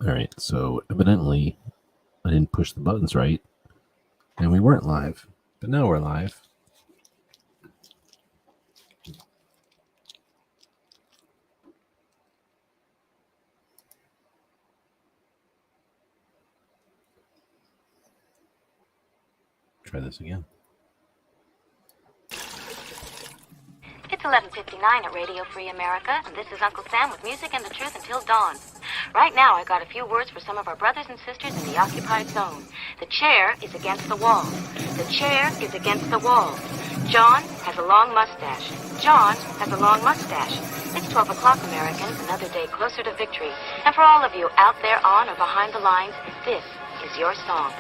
All right, so evidently I didn't push the buttons right, and we weren't live, but now we're live. Try this again. It's 11:59 at Radio Free America, and this is Uncle Sam with music and the truth until dawn. Right now, I got a few words for some of our brothers and sisters in the occupied zone. The chair is against the wall. The chair is against the wall. John has a long mustache. John has a long mustache. It's 12 o'clock, Americans, another day closer to victory. And for all of you out there on or behind the lines, this is your song.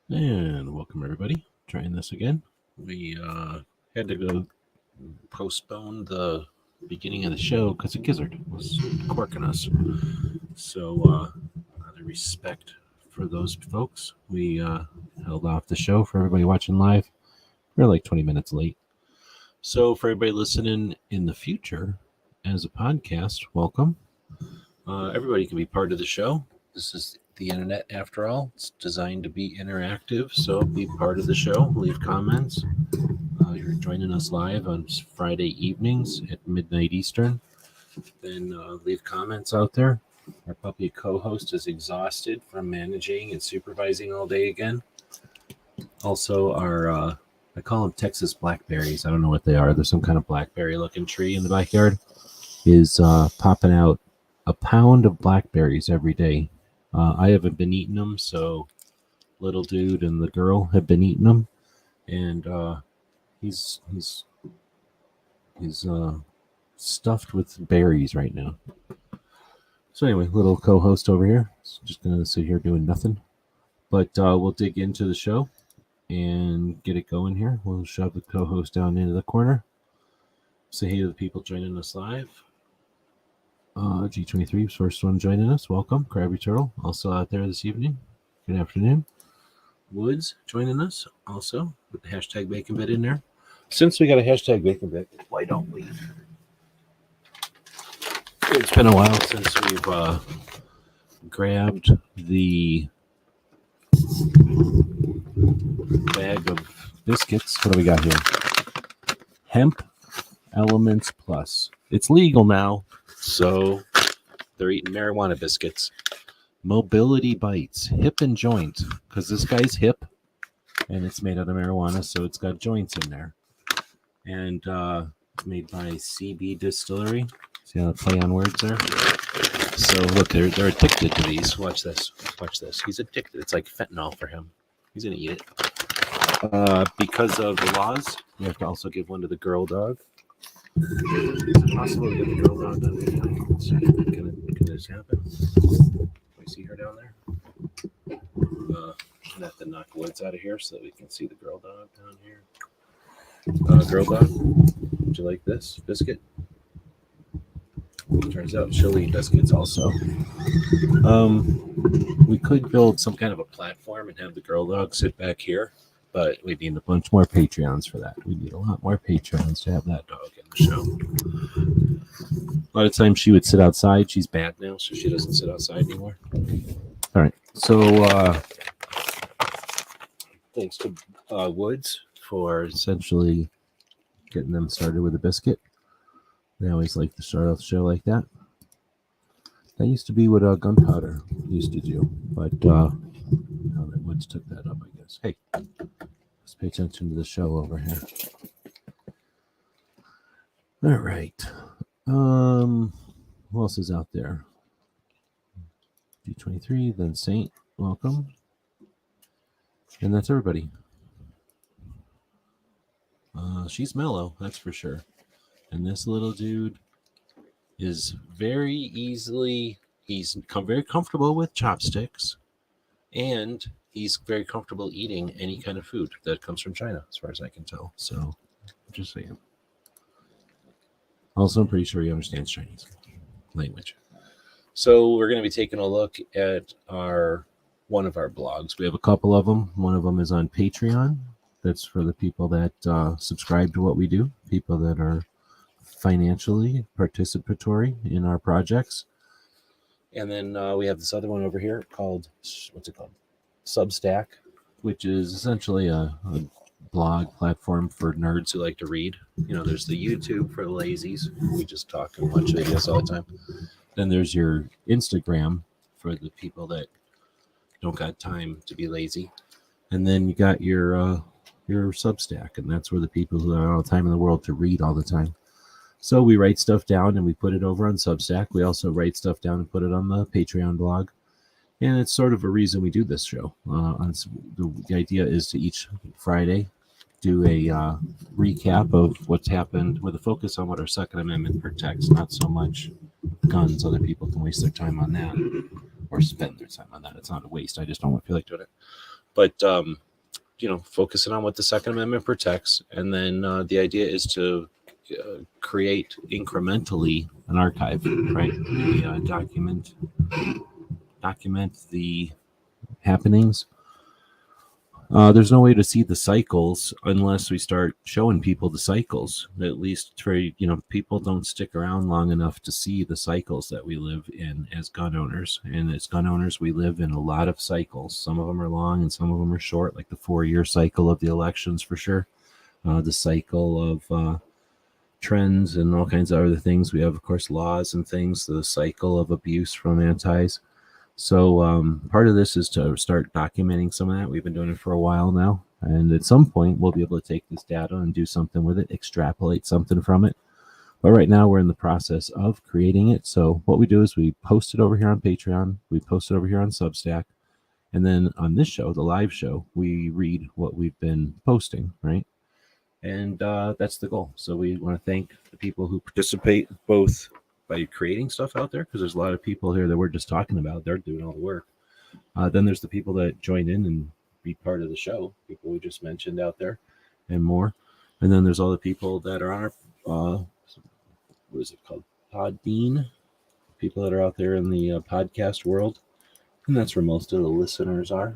And welcome everybody. Trying this again. We had to go postpone the beginning of the show because a gizzard was corking us. So out of respect for those folks, we held off the show for everybody watching live. We're like 20 minutes late. So for everybody listening in the future as a podcast, welcome. Everybody can be part of the show. This is the internet after all. It's designed to be interactive, so be part of the show. Leave comments. You're joining us live on Friday evenings at midnight Eastern. Then leave comments out there. Our puppy co-host is exhausted from managing and supervising all day again. Also, our I call them Texas blackberries. I don't know what they are. There's some kind of blackberry-looking tree in the backyard. Is popping out a pound of blackberries every day. I haven't been eating them, so little dude and the girl have been eating them, and he's stuffed with berries right now. So anyway, little co-host over here is just gonna sit here doing nothing, but we'll dig into the show and get it going here. We'll shove the co-host down into the corner. Say hey to the people joining us live. G23 is first one joining us. Welcome, Krabby Turtle, also out there this evening. Good afternoon. Woods joining us also with the hashtag bacon bit in there. Since we got a hashtag bacon bit, why don't we? It's been a while since we've grabbed the bag of biscuits. What do we got here? Hemp Elements Plus. It's legal now. So they're eating marijuana biscuits. Mobility Bites, hip and joint, because this guy's hip, and it's made out of marijuana, so it's got joints in there. And it's made by CB Distillery. See how I play on words there? So look, they're addicted to these. Watch this. Watch this. He's addicted. It's like fentanyl for him. He's gonna eat it. Because of the laws, you have to also give one to the girl dog. Is it possible to get the girl dog done? Can this happen? Do we see her down there? I have to knock Woods out of here so that we can see the girl dog down here. Girl dog, would you like this biscuit? Turns out she'll eat biscuits also. We could build some kind of a platform and have the girl dog sit back here, but we need a bunch more Patreons for that. We need a lot more Patreons to have that dog in the show. A lot of times she would sit outside. She's bad now, so she doesn't sit outside anymore. All right. So thanks to Woods for essentially getting them started with a biscuit. They always like to start off the show like that. That used to be what Gunpowder used to do, but now that Woods took that up, I guess. Hey, let's pay attention to the show over here. All right. Who else is out there? G23, then Saint, welcome. And that's everybody. She's mellow, that's for sure. And this little dude is very easily, he's very comfortable with chopsticks, and he's very comfortable eating any kind of food that comes from China, as far as I can tell. So, just saying. Also, I'm pretty sure he understands Chinese language. So, we're going to be taking a look at one of our blogs. We have a couple of them. One of them is on Patreon. That's for the people that subscribe to what we do, people that are financially participatory in our projects. And then we have this other one over here called, what's it called? Substack, which is essentially a blog platform for nerds who like to read. You know, there's the YouTube for the lazies. We just talk and watch videos all the time. Then there's your Instagram for the people that don't got time to be lazy. And then you got your Substack, and that's where the people who have all the time in the world to read all the time. So we write stuff down and we put it over on Substack. We also write stuff down and put it on the Patreon blog. And it's sort of a reason we do this show. The idea is to each Friday do a recap of what's happened with a focus on what our Second Amendment protects, not so much guns. Other people can waste their time on that or spend their time on that. It's not a waste. I just don't feel like doing it. But, focusing on what the Second Amendment protects. And then the idea is to create incrementally an archive, right? Document the happenings. There's no way to see the cycles unless we start showing people the cycles. At least for, people don't stick around long enough to see the cycles that we live in as gun owners. And as gun owners, we live in a lot of cycles. Some of them are long and some of them are short, like the 4-year cycle of the elections for sure. The cycle of trends and all kinds of other things. We have, of course, laws and things, the cycle of abuse from antis. So part of this is to start documenting some of that. We've been doing it for a while now. And at some point, we'll be able to take this data and do something with it, extrapolate something from it. But right now, we're in the process of creating it. So what we do is we post it over here on Patreon. We post it over here on Substack. And then on this show, the live show, we read what we've been posting, right? And that's the goal. So we want to thank the people who participate both by creating stuff out there, because there's a lot of people here that we're just talking about. They're doing all the work. Then there's the people that join in and be part of the show, people we just mentioned out there and more. And then there's all the people that are on our, what is it called? Podbean, people that are out there in the podcast world. And that's where most of the listeners are.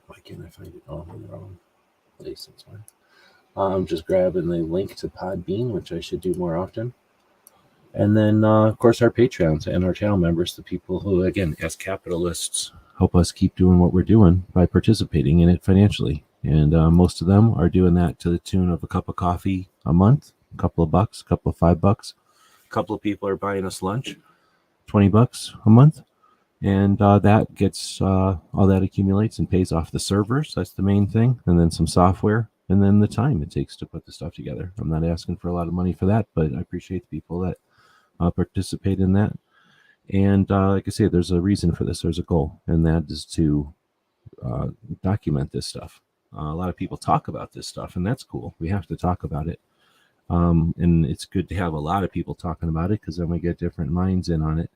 Why can't I find it? Oh, I'm in the wrong place. That's why. I'm just grabbing the link to Podbean, which I should do more often. And then, of course, our Patreons and our channel members, the people who, again, as capitalists, help us keep doing what we're doing by participating in it financially. And most of them are doing that to the tune of a cup of coffee a month, a couple of bucks, a couple of $5. A couple of people are buying us lunch, $20 a month. And that gets, all that accumulates and pays off the servers. That's the main thing. And then some software. And then the time it takes to put the stuff together. I'm not asking for a lot of money for that, but I appreciate the people that participate in that. And like I say, there's a reason for this. There's a goal, and that is to document this stuff. A lot of people talk about this stuff, and that's cool. We have to talk about it. And it's good to have a lot of people talking about it, because then we get different minds in on it.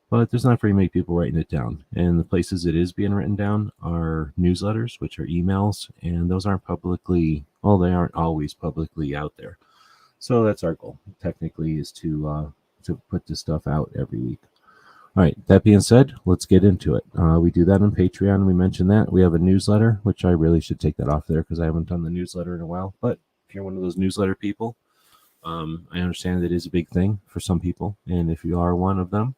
But there's not very many people writing it down. And the places it is being written down are newsletters, which are emails, and those aren't publicly, well, they aren't always publicly out there. So that's our goal, technically, is to put this stuff out every week. All right, that being said, let's get into it. We do that on Patreon. We mentioned that. We have a newsletter, which I really should take that off there because I haven't done the newsletter in a while. But if you're one of those newsletter people, I understand it is a big thing for some people. And if you are one of them,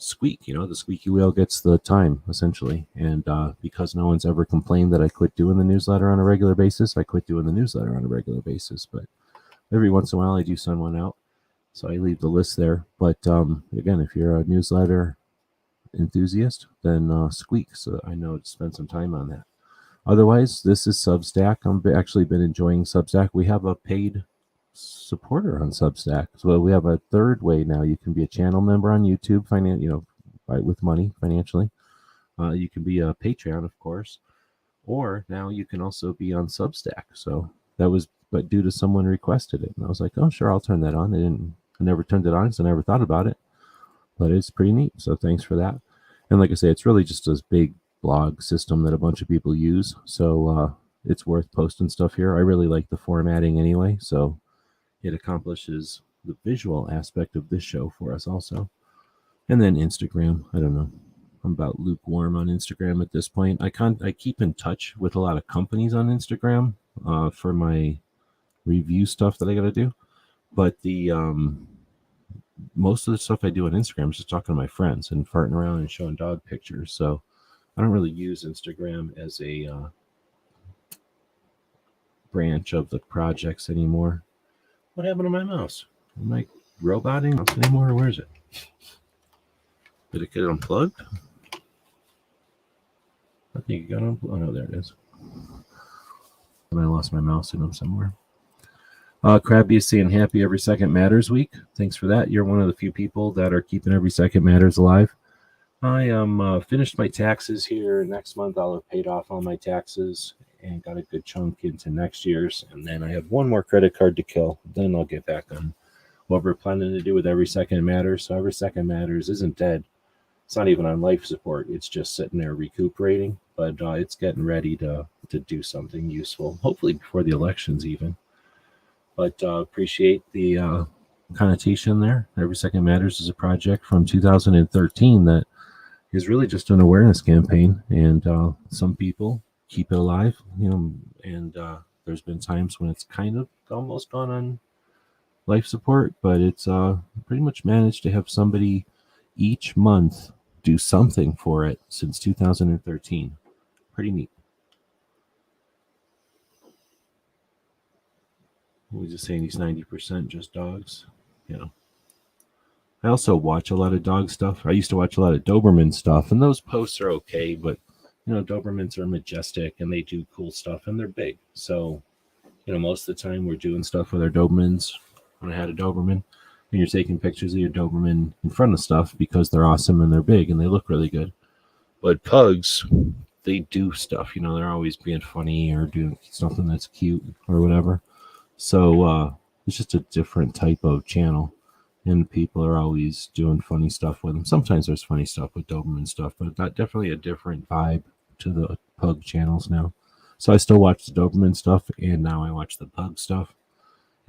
squeak, the squeaky wheel gets the time, essentially. And because no one's ever complained that I quit doing the newsletter on a regular basis, I quit doing the newsletter on a regular basis. But every once in a while, I do send one out. So I leave the list there. But again, if you're a newsletter enthusiast, then squeak. So I know to spend some time on that. Otherwise, this is Substack. I've actually been enjoying Substack. We have a paid supporter on Substack. So we have a third way now. You can be a channel member on YouTube, with money financially. You can be a Patreon, of course. Or now you can also be on Substack. So that was, but due to someone requested it. And I was like, oh, sure, I'll turn that on. I never turned it on, so I never thought about it. But it's pretty neat. So thanks for that. And like I say, it's really just this big blog system that a bunch of people use. So it's worth posting stuff here. I really like the formatting anyway. So it accomplishes the visual aspect of this show for us also. And then Instagram. I don't know. I'm about lukewarm on Instagram at this point. I keep in touch with a lot of companies on Instagram for my review stuff that I got to do, but the most of the stuff I do on Instagram is just talking to my friends and farting around and showing dog pictures. So I don't really use Instagram as a branch of the projects anymore. What happened to my mouse? Am I roboting mouse anymore, or where is it? Did it get unplugged? I think it got unplugged. Oh, no, there it is. And I lost my mouse in them somewhere. Crabby is saying happy Every Second Matters week. Thanks for that. You're one of the few people that are keeping Every Second Matters alive. I am finished my taxes here. Next month I'll have paid off all my taxes and got a good chunk into next year's. And then I have one more credit card to kill. Then I'll get back on what we're planning to do with Every Second Matters. So Every Second Matters isn't dead. It's not even on life support. It's just sitting there recuperating. But it's getting ready to do something useful, hopefully before the elections even. But appreciate the connotation there. Every Second Matters is a project from 2013 that is really just an awareness campaign. And some people keep it alive, and there's been times when it's kind of almost gone on life support, but it's pretty much managed to have somebody each month do something for it since 2013. Pretty neat. We're just saying he's 90% just dogs. I also watch a lot of dog stuff. I used to watch a lot of Doberman stuff, and those posts are okay, but Dobermans are majestic and they do cool stuff and they're big. So, most of the time we're doing stuff with our Dobermans. When I had a Doberman, and you're taking pictures of your Doberman in front of stuff because they're awesome and they're big and they look really good. But pugs, they do stuff, they're always being funny or doing something that's cute or whatever. So it's just a different type of channel, and people are always doing funny stuff with them. Sometimes there's funny stuff with Doberman stuff, but definitely a different vibe to the pug channels now. So I still watch the Doberman stuff, and now I watch the pug stuff.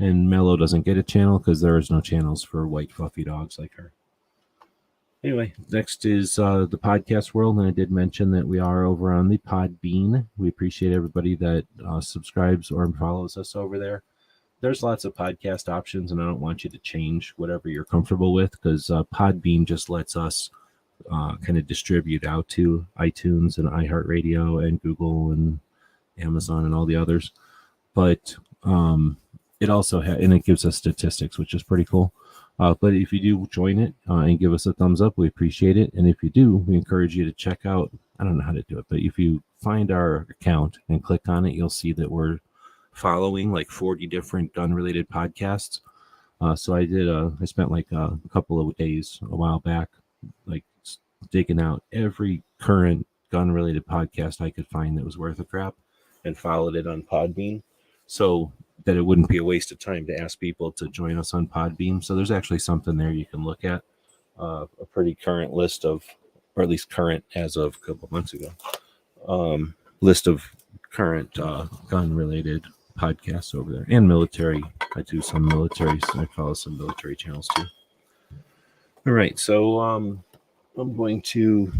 And Mello doesn't get a channel because there is no channels for white fluffy dogs like her. Anyway, next is the podcast world, and I did mention that we are over on the Podbean. We appreciate everybody that subscribes or follows us over there. There's lots of podcast options, and I don't want you to change whatever you're comfortable with, because Podbean just lets us kind of distribute out to iTunes and iHeartRadio and Google and Amazon and all the others. But it also and it gives us statistics, which is pretty cool. But if you do join it and give us a thumbs up, we appreciate it. And if you do, we encourage you to check out, I don't know how to do it, but if you find our account and click on it, you'll see that we're following like 40 different gun-related podcasts. So I spent like a couple of days a while back, like digging out every current gun-related podcast I could find that was worth a crap and followed it on Podbean, so that it wouldn't be a waste of time to ask people to join us on Podbean. So there's actually something there you can look at, a pretty current list of, or at least current as of a couple months ago, list of current gun-related podcasts over there, and military. I do some military, so I follow some military channels too. All right, so I'm going to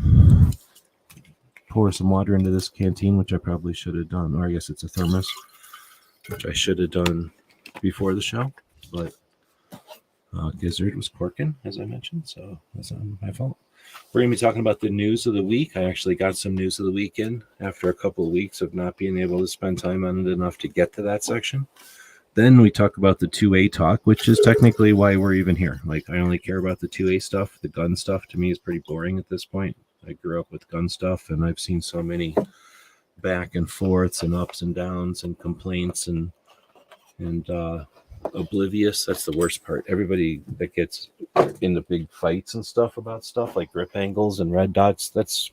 pour some water into this canteen, which I probably should have done, or I guess it's a thermos, which I should have done before the show, but Gizzard was corking, as I mentioned, so that's not my fault. We're going to be talking about the news of the week. I actually got some news of the weekend after a couple of weeks of not being able to spend time on it enough to get to that section. Then we talk about the 2A talk, which is technically why we're even here. Like, I only care about the 2A stuff. The gun stuff to me is pretty boring at this point. I grew up with gun stuff, and I've seen so many back and forths and ups and downs and complaints and oblivious. That's the worst part. Everybody that gets into big fights and stuff about stuff like grip angles and red dots, that's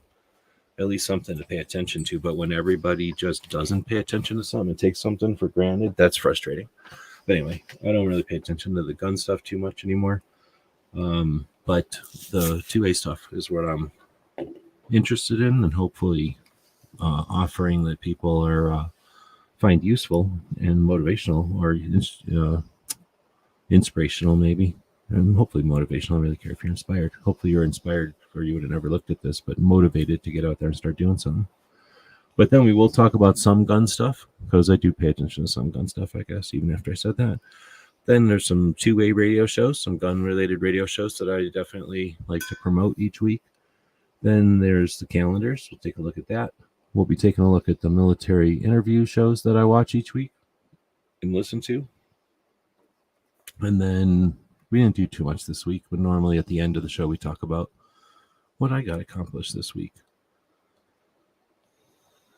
at least something to pay attention to. But when everybody just doesn't pay attention to something and takes something for granted, that's frustrating. But anyway, I don't really pay attention to the gun stuff too much anymore. But the 2A stuff is what I'm interested in, and hopefully offering that people are find useful and motivational, or inspirational maybe, and hopefully motivational. I don't really care if you're inspired. Hopefully you're inspired or you would have never looked at this, but motivated to get out there and start doing something. But then we will talk about some gun stuff, because I do pay attention to some gun stuff, I guess, even after I said that. Then there's some two-way radio shows, some gun-related radio shows that I definitely like to promote each week. Then there's the calendars. We'll take a look at that. We'll be taking a look at the military interview shows that I watch each week and listen to. And then we didn't do too much this week, but normally at the end of the show we talk about what I got accomplished this week.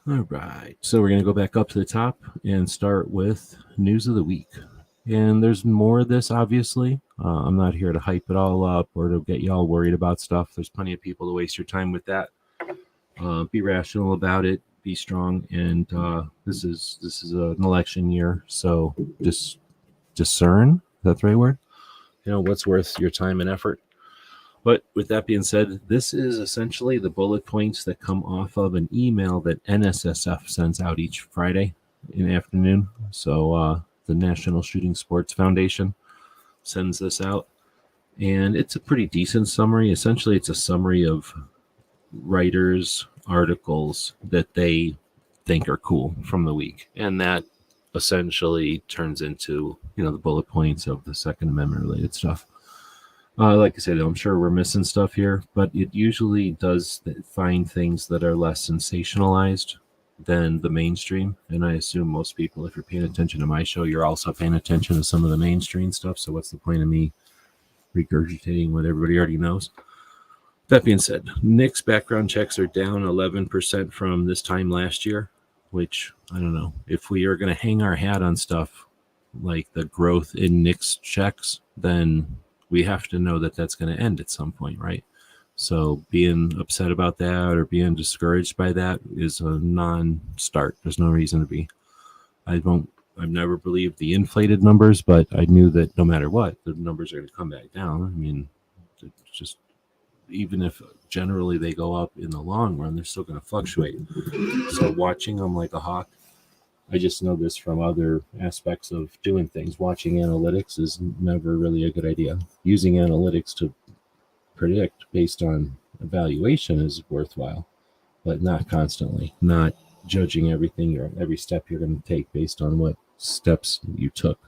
All right, so we're going to go back up to the top and start with news of the week. And there's more of this, obviously. I'm not here to hype it all up or to get y'all worried about stuff. There's plenty of people to waste your time with that. Be rational about it. Be strong. And this is an election year, so just discern. Is that the right word? You know, what's worth your time and effort. But with that being said, this is essentially the bullet points that come off of an email that NSSF sends out each Friday in the afternoon. So the National Shooting Sports Foundation sends this out. And it's a pretty decent summary. Essentially, it's a summary of writers' articles that they think are cool from the week. And that essentially turns into, you know, the bullet points of the Second Amendment related stuff. Like I said, I'm sure we're missing stuff here, but it usually does find things that are less sensationalized than the mainstream. And I assume most people, if you're paying attention to my show, you're also paying attention to some of the mainstream stuff. So what's the point of me regurgitating what everybody already knows? That being said, NICS background checks are down 11% from this time last year, which, I don't know, if we are going to hang our hat on stuff like the growth in NICS checks, then we have to know that that's going to end at some point, right? So being upset about that or being discouraged by that is a non-start. There's no reason to be. I've never believed the inflated numbers, but I knew that no matter what, the numbers are going to come back down. I mean, it's just, even if generally they go up in the long run, they're still going to fluctuate. So watching them like a hawk, I just know this from other aspects of doing things. Watching analytics is never really a good idea. Using analytics to predict based on evaluation is worthwhile, but not constantly. Not judging every step you're going to take based on what steps you took.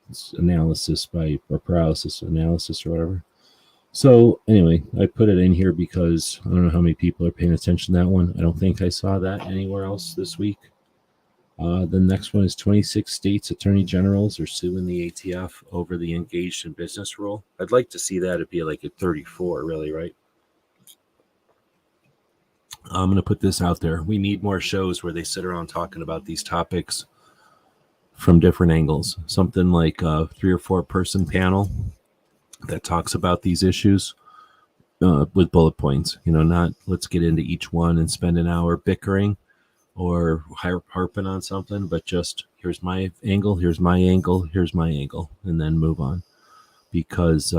It's analysis by or paralysis analysis or whatever. So anyway, I put it in here because I don't know how many people are paying attention to that one. I don't think I saw that anywhere else this week. The next one is 26 states attorney generals are suing the ATF over the engaged in business rule. I'd like to see that. It'd be like at 34, really, right? I'm going to put this out there. We need more shows where they sit around talking about these topics from different angles. Something like a 3 or 4 person panel that talks about these issues with bullet points. You know, not let's get into each one and spend an hour bickering or harping on something, but just here's my angle, here's my angle, here's my angle, and then move on. Because,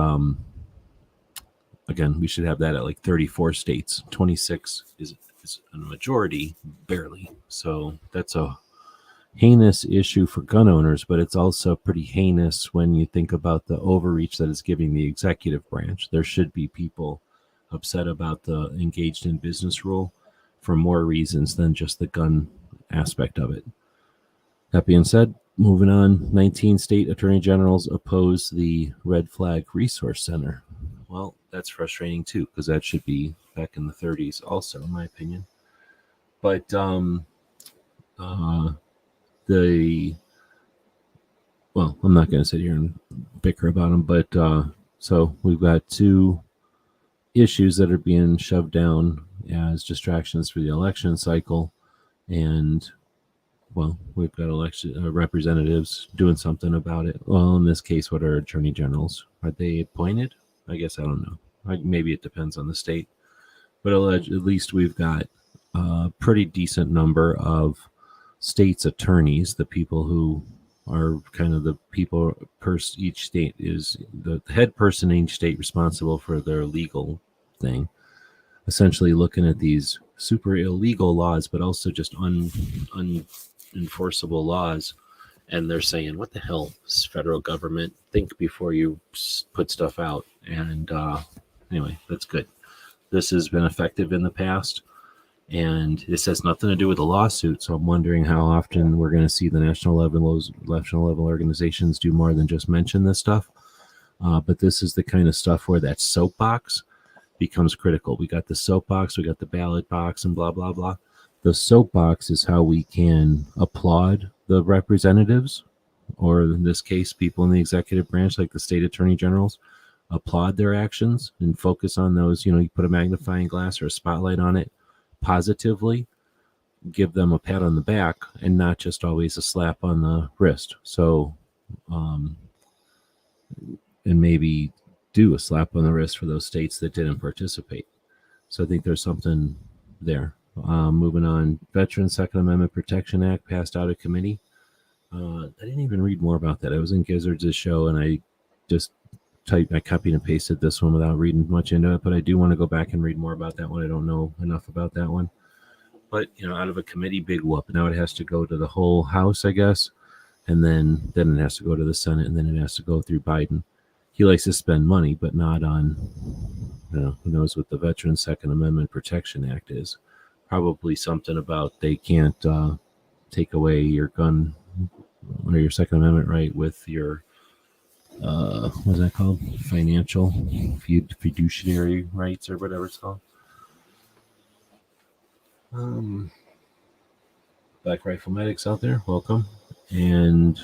again, we should have that at like 34 states. 26 is a majority, barely. So that's a heinous issue for gun owners, but it's also pretty heinous when you think about the overreach that is giving the executive branch. There should be people upset about the engaged in business rule for more reasons than just the gun aspect of it. That being said, moving on, 19 state attorney generals oppose the Red Flag Resource Center. Well, that's frustrating too, because that should be back in the 30s also, in my opinion. But I'm not going to sit here and bicker about them, but so we've got 2 issues that are being shoved down as distractions for the election cycle, and we've got election representatives doing something about it. Well, in this case, what are attorney generals? Are they appointed? I guess I don't know. Maybe it depends on the state, but at least we've got a pretty decent number of states' attorneys, the people who are kind of the people each state is the head person in each state responsible for their legal thing, essentially looking at these super illegal laws, but also just unenforceable laws. And they're saying, what the hell, federal government, think before you put stuff out. And anyway, that's good. this has been effective in the past. And this has nothing to do with a lawsuit. So I'm wondering how often we're going to see the national level organizations do more than just mention this stuff. But this is the kind of stuff where that soapbox becomes critical. We got the soapbox, we got the ballot box, and blah, blah, blah. The soapbox is how we can applaud the representatives, or in this case, people in the executive branch, like the state attorney generals, applaud their actions and focus on those. You put a magnifying glass or a spotlight on it positively, give them a pat on the back, and not just always a slap on the wrist. So, and maybe do a slap on the wrist for those states that didn't participate. So I think there's something there. Moving on, Veterans Second Amendment Protection Act passed out of committee. I didn't even read more about that. I was in Gizzard's show, and I just I copied and pasted this one without reading much into it, but I do want to go back and read more about that one. I don't know enough about that one. But, out of a committee, big whoop. Now it has to go to the whole House, I guess, and then it has to go to the Senate, and then it has to go through Biden. He likes to spend money, but not on, who knows what the Veterans Second Amendment Protection Act is. Probably something about they can't take away your gun or your Second Amendment right with your, what's that called? Financial fiduciary rights or whatever it's called. Black Rifle Medics out there, welcome. And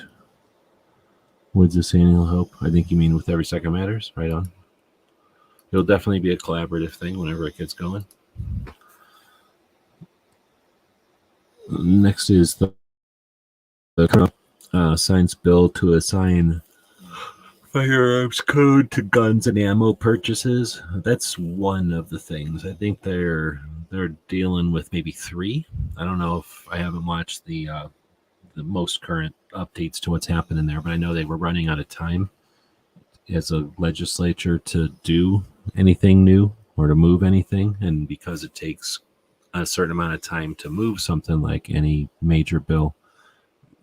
Woods of Annual Hope. I think you mean with Every Second Matters. Right on. It'll definitely be a collaborative thing whenever it gets going. Next is the science bill to assign firearms code to guns and ammo purchases. That's one of the things. I think they're dealing with maybe 3. I don't know if I haven't watched the most current updates to what's happening there, but I know they were running out of time as a legislature to do anything new or to move anything, and because it takes a certain amount of time to move something like any major bill,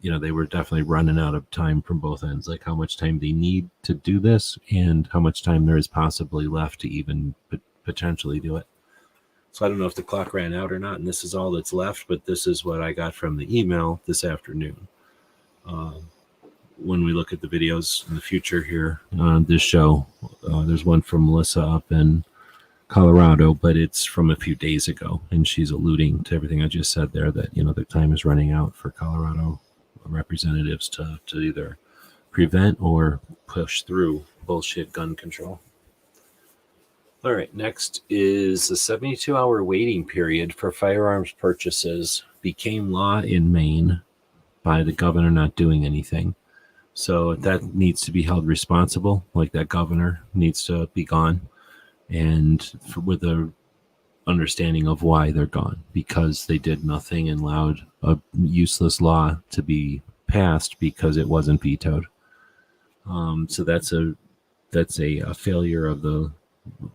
they were definitely running out of time from both ends, like how much time they need to do this and how much time there is possibly left to even potentially do it. So I don't know if the clock ran out or not, and this is all that's left, but this is what I got from the email this afternoon. When we look at the videos in the future here on this show, there's one from Melissa up in Colorado, but it's from a few days ago, and she's alluding to everything I just said there, that the time is running out for Colorado representatives to either prevent or push through bullshit gun control. All right, next is the 72-hour waiting period for firearms purchases became law in Maine by the governor not doing anything. So that needs to be held responsible, like that governor needs to be gone. And with a understanding of why they're gone, because they did nothing and allowed a useless law to be passed because it wasn't vetoed. So that's a failure of the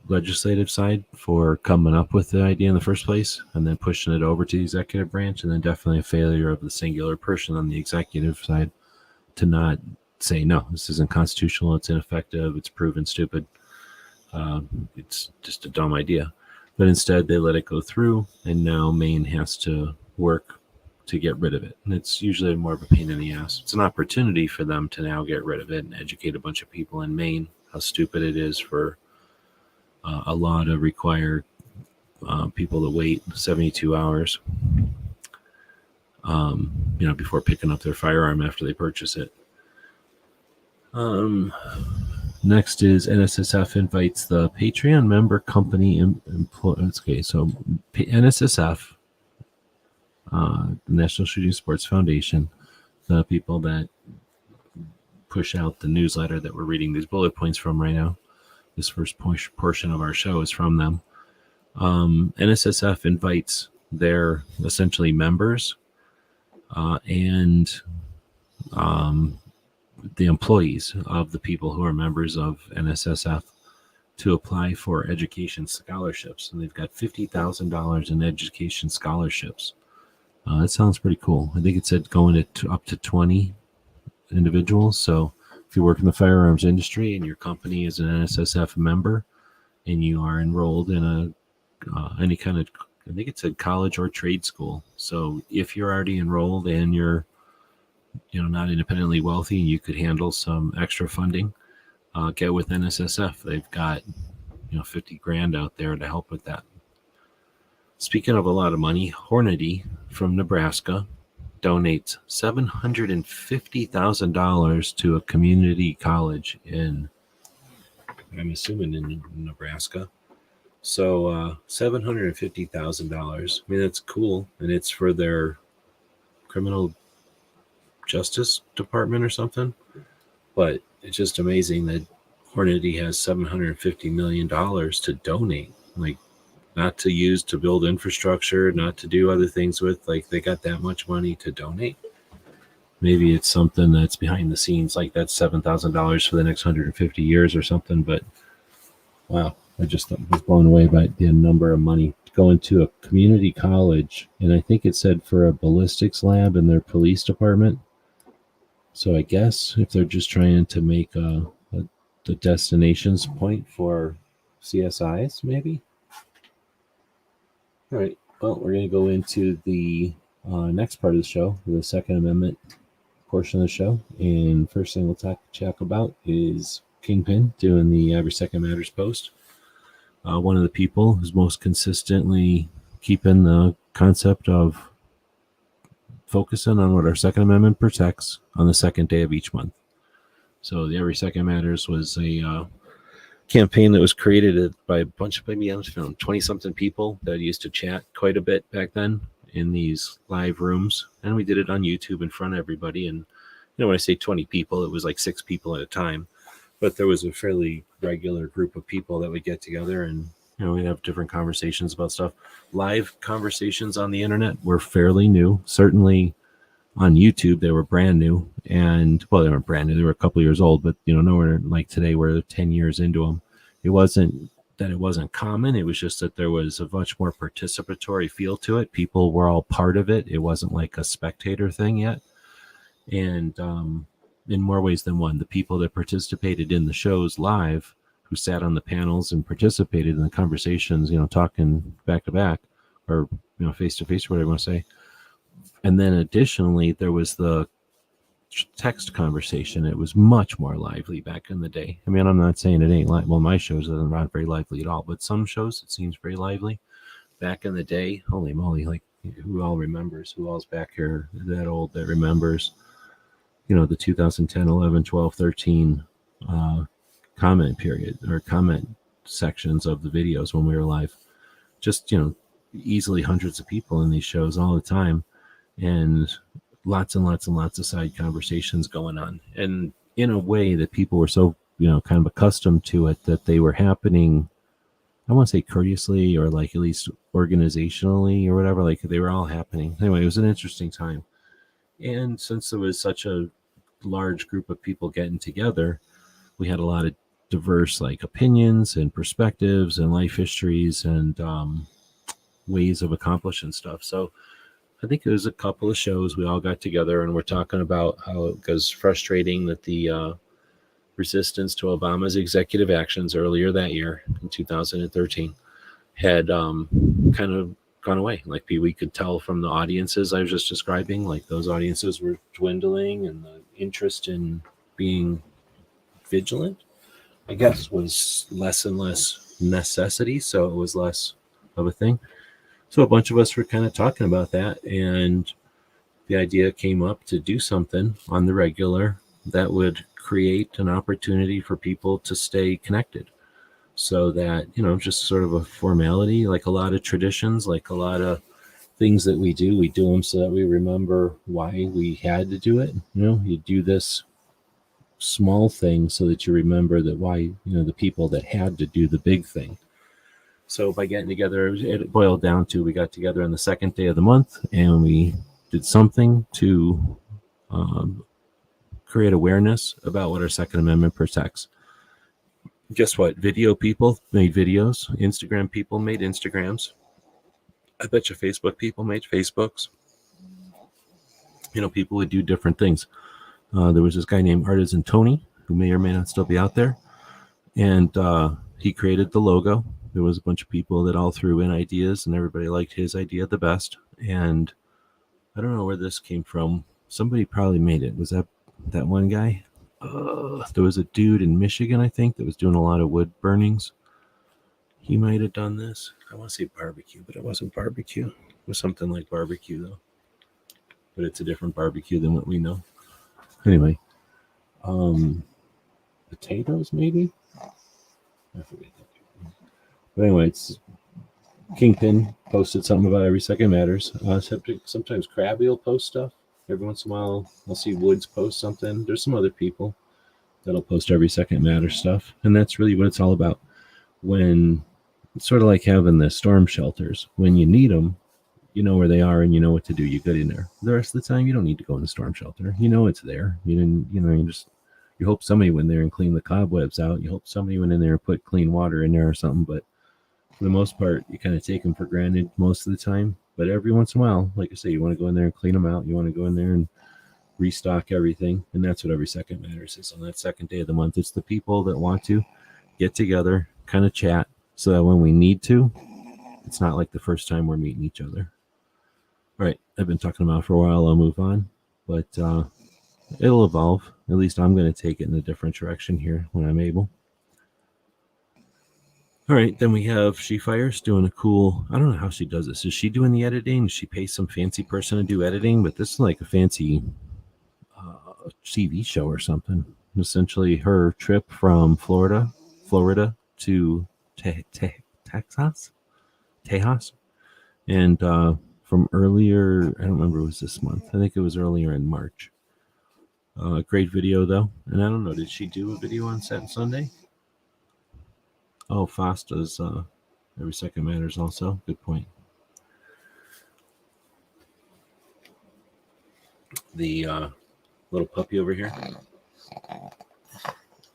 legislative side for coming up with the idea in the first place and then pushing it over to the executive branch, and then definitely a failure of the singular person on the executive side to not say, no, this isn't constitutional, it's ineffective, it's proven stupid. It's just a dumb idea. But instead, they let it go through, and now Maine has to work to get rid of it. And it's usually more of a pain in the ass. It's an opportunity for them to now get rid of it and educate a bunch of people in Maine how stupid it is for a law to require people to wait 72 hours, before picking up their firearm after they purchase it. Next is NSSF invites the Patreon member company employees. Okay, so NSSF, the National Shooting Sports Foundation, the people that push out the newsletter that we're reading these bullet points from right now. This first portion of our show is from them. NSSF invites their essentially members and the employees of the people who are members of NSSF to apply for education scholarships. And they've got $50,000 in education scholarships. That sounds pretty cool. I think it said going up to 20 individuals. So if you work in the firearms industry and your company is an NSSF member and you are enrolled in a any kind of, I think it said college or trade school. So if you're already enrolled and you're, not independently wealthy and you could handle some extra funding, get with NSSF. They've got, 50 grand out there to help with that. Speaking of a lot of money, Hornady from Nebraska donates $750,000 to a community college in, I'm assuming, in Nebraska. So $750,000. I mean, that's cool, and it's for their criminal justice department or something. But it's just amazing that Hornady has $750 million to donate, like not to use to build infrastructure, not to do other things with. Like, they got that much money to donate. Maybe it's something that's behind the scenes, like that's $7,000 for the next 150 years or something. But wow, I just was blown away by the number of money going to a community college. And I think it said for a ballistics lab in their police department. So I guess if they're just trying to make the destinations point for CSIs, maybe. All right. Well, we're going to go into the next part of the show, the Second Amendment portion of the show. And first thing we'll chat about is Kingpin doing the Every Second Matters post. One of the people who's most consistently keeping the concept of focusing on what our Second Amendment protects on the second day of each month. So the Every Second Matters was a campaign that was created by a bunch of, maybe 20-something people that used to chat quite a bit back then in these live rooms. And we did it on YouTube in front of everybody. And, when I say 20 people, it was like 6 people at a time. But there was a fairly regular group of people that would get together and, we'd have different conversations about stuff. Live conversations on the internet were fairly new. Certainly on YouTube, they were brand new. And, well, they weren't brand new. They were a couple years old, but, nowhere like today where they're 10 years into them. It wasn't that it wasn't common. It was just that there was a much more participatory feel to it. People were all part of it. It wasn't like a spectator thing yet. And in more ways than one, the people that participated in the shows live, who sat on the panels and participated in the conversations, talking back to back or, face to face, whatever you want to say. And then additionally, there was the text conversation. It was much more lively back in the day. I mean, I'm not saying it ain't like, well, my shows are not very lively at all, but some shows it seems very lively. Back in the day, holy moly, like who all remembers? Who all's back here that old that remembers? The 2010, 11, 12, 13 comment period or comment sections of the videos when we were live. Just, easily hundreds of people in these shows all the time, and lots and lots and lots of side conversations going on. And in a way that people were so, kind of accustomed to it that they were happening, I want to say courteously or like at least organizationally or whatever, like they were all happening. Anyway, it was an interesting time. And since there was such a large group of people getting together, we had a lot of diverse like opinions and perspectives and life histories and ways of accomplishing stuff. So I think it was a couple of shows we all got together and we're talking about how it was frustrating that the resistance to Obama's executive actions earlier that year in 2013 had kind of gone away. Like we could tell from the audiences I was just describing, like those audiences were dwindling and the interest in being vigilant, I guess, was less and less necessity. So it was less of a thing. So a bunch of us were kind of talking about that, and the idea came up to do something on the regular that would create an opportunity for people to stay connected. So that, just sort of a formality, like a lot of traditions, like a lot of things that we do them so that we remember why we had to do it. You do this small thing so that you remember that why, the people that had to do the big thing. So by getting together, it boiled down to we got together on the second day of the month and we did something to create awareness about what our Second Amendment protects. Guess what? Video people made videos. Instagram people made Instagrams. I bet you Facebook people made Facebooks. People would do different things. There was this guy named Artisan Tony, who may or may not still be out there. And he created the logo. there was a bunch of people that all threw in ideas, and everybody liked his idea the best. And I don't know where this came from. Somebody probably made it. Was that one guy? There was a dude in Michigan, I think, that was doing a lot of wood burnings. He might have done this. I want to say barbecue, but it wasn't barbecue. It was something like barbecue, though. But it's a different barbecue than what we know. Anyway, potatoes, maybe? I forget that. But anyway, it's Kingpin posted something about Every Second Matters. Sometimes Krabby will post stuff. Every once in a while, I'll see Woods post something. There's some other people that'll post Every Second Matters stuff. And that's really what it's all about. When it's sort of like having the storm shelters. When you need them, you know where they are and you know what to do. You get in there. The rest of the time, you don't need to go in the storm shelter. You know it's there. You hope somebody went there and cleaned the cobwebs out. You hope somebody went in there and put clean water in there or something. But for the most part, you kind of take them for granted most of the time. But every once in a while, like I say, you want to go in there and clean them out. You want to go in there and restock everything. And that's what Every Second Matters is. On that second day of the month, it's the people that want to get together, kind of chat, so that when we need to, it's not like the first time we're meeting each other. All right, I've been talking about it for a while. I'll move on. But it'll evolve. At least I'm going to take it in a different direction here when I'm able. All right, then we have She Fires doing a cool, I don't know how she does this. Is she doing the editing? Does she pay some fancy person to do editing? But this is like a fancy TV show or something. Essentially her trip from Florida to Tejas. And from earlier, I don't remember, it was this month. I think it was earlier in March. Great video, though. And I don't know, did she do a video on Sunday? Oh, Fosta's Every Second Matters also. Good point. The little puppy over here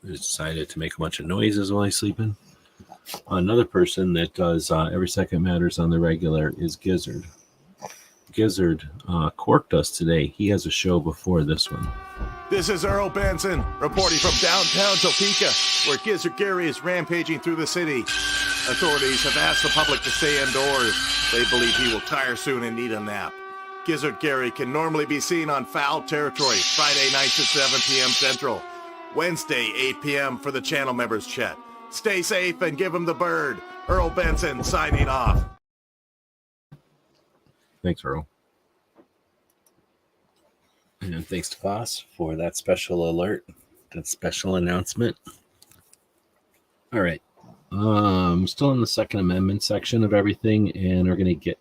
decided to make a bunch of noises while he's sleeping. Another person that does Every Second Matters on the regular is Gizzard. Gizzard corked us today. He has a show before this one. This is Earl Benson reporting from downtown Topeka, where Gizzard Gary is rampaging through the city. Authorities have asked the public to stay indoors. They believe he will tire soon and need a nap. Gizzard Gary can normally be seen on Foul Territory, Friday nights at 7 p.m. Central. Wednesday, 8 p.m. for the channel members chat. Stay safe and give him the bird. Earl Benson signing off. Thanks, Earl. And thanks to Voss for that special alert, that special announcement. All right. Still in the Second Amendment section of everything, and we're going to get...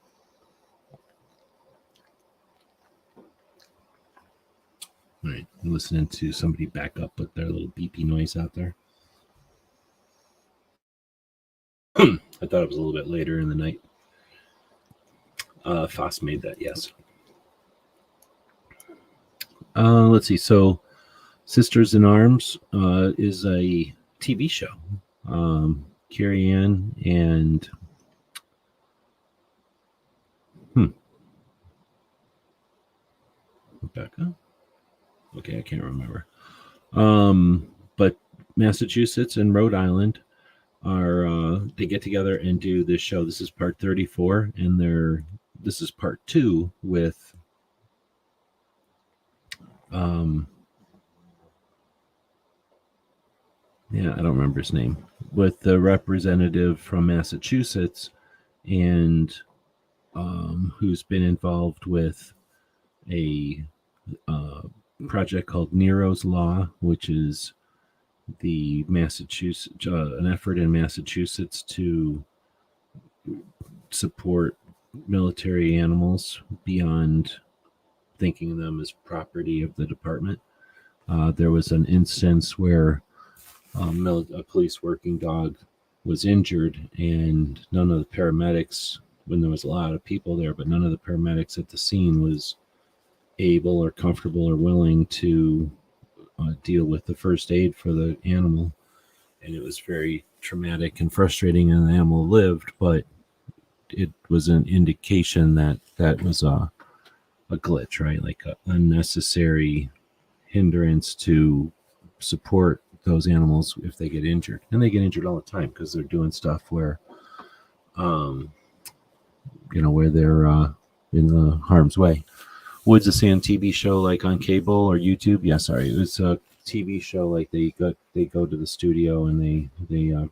All right. I'm listening to somebody back up with their little beepy noise out there. I thought it was a little bit later in the night. Foss made that, yes. Let's see. So, Sisters in Arms is a TV show. Carrie Ann and Rebecca. Okay, I can't remember. But Massachusetts and Rhode Island are they get together and do this show. This is part 34, and this is part 2 with I don't remember his name, with the representative from Massachusetts, and who's been involved with a project called Nero's Law, which is the Massachusetts an effort in Massachusetts to support military animals beyond thinking of them as property of the department. There was an instance where a police working dog was injured, and none of the paramedics, when there was a lot of people there, but none of the paramedics at the scene was able or comfortable or willing to deal with the first aid for the animal. And it was very traumatic and frustrating, and the animal lived, but it was an indication that was a glitch, right? Like an unnecessary hindrance to support those animals if they get injured. And they get injured all the time because they're doing stuff where where they're in the harm's way. Woods of Sand TV show like on cable or YouTube? Yeah, sorry, it was a TV show like they go to the studio and they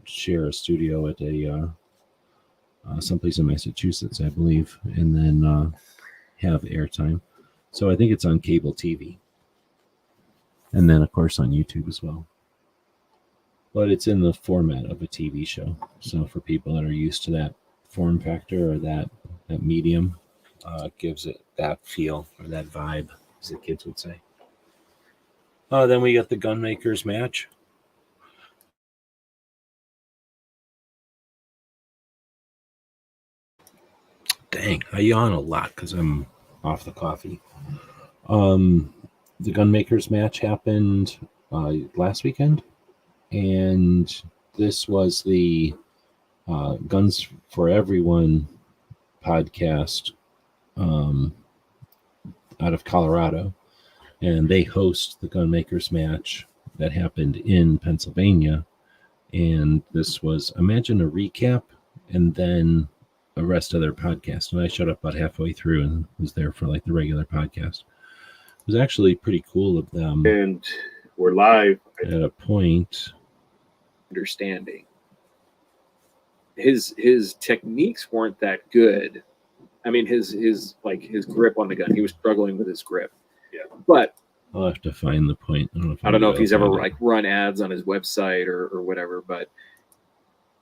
share a studio at a someplace in Massachusetts, I believe, and then have airtime. So I think it's on cable TV, and then of course on YouTube as well. But it's in the format of a TV show. So for people that are used to that form factor or that medium, gives it that feel or that vibe, as the kids would say. Then we got the Gunmakers match. Dang, I yawn a lot because I'm off the coffee. The Gunmakers match happened last weekend, and this was the Guns for Everyone podcast out of Colorado, and they host the Gunmakers match that happened in Pennsylvania. And this was, imagine a recap and then the rest of their podcast. And I showed up about halfway through and was there for like the regular podcast. It was actually pretty cool of them. And we're live at a point. Understanding. His techniques weren't that good. I mean, his grip on the gun. He was struggling with his grip. Yeah. But I'll have to find the point. I don't know if he's ever like run ads on his website or whatever, but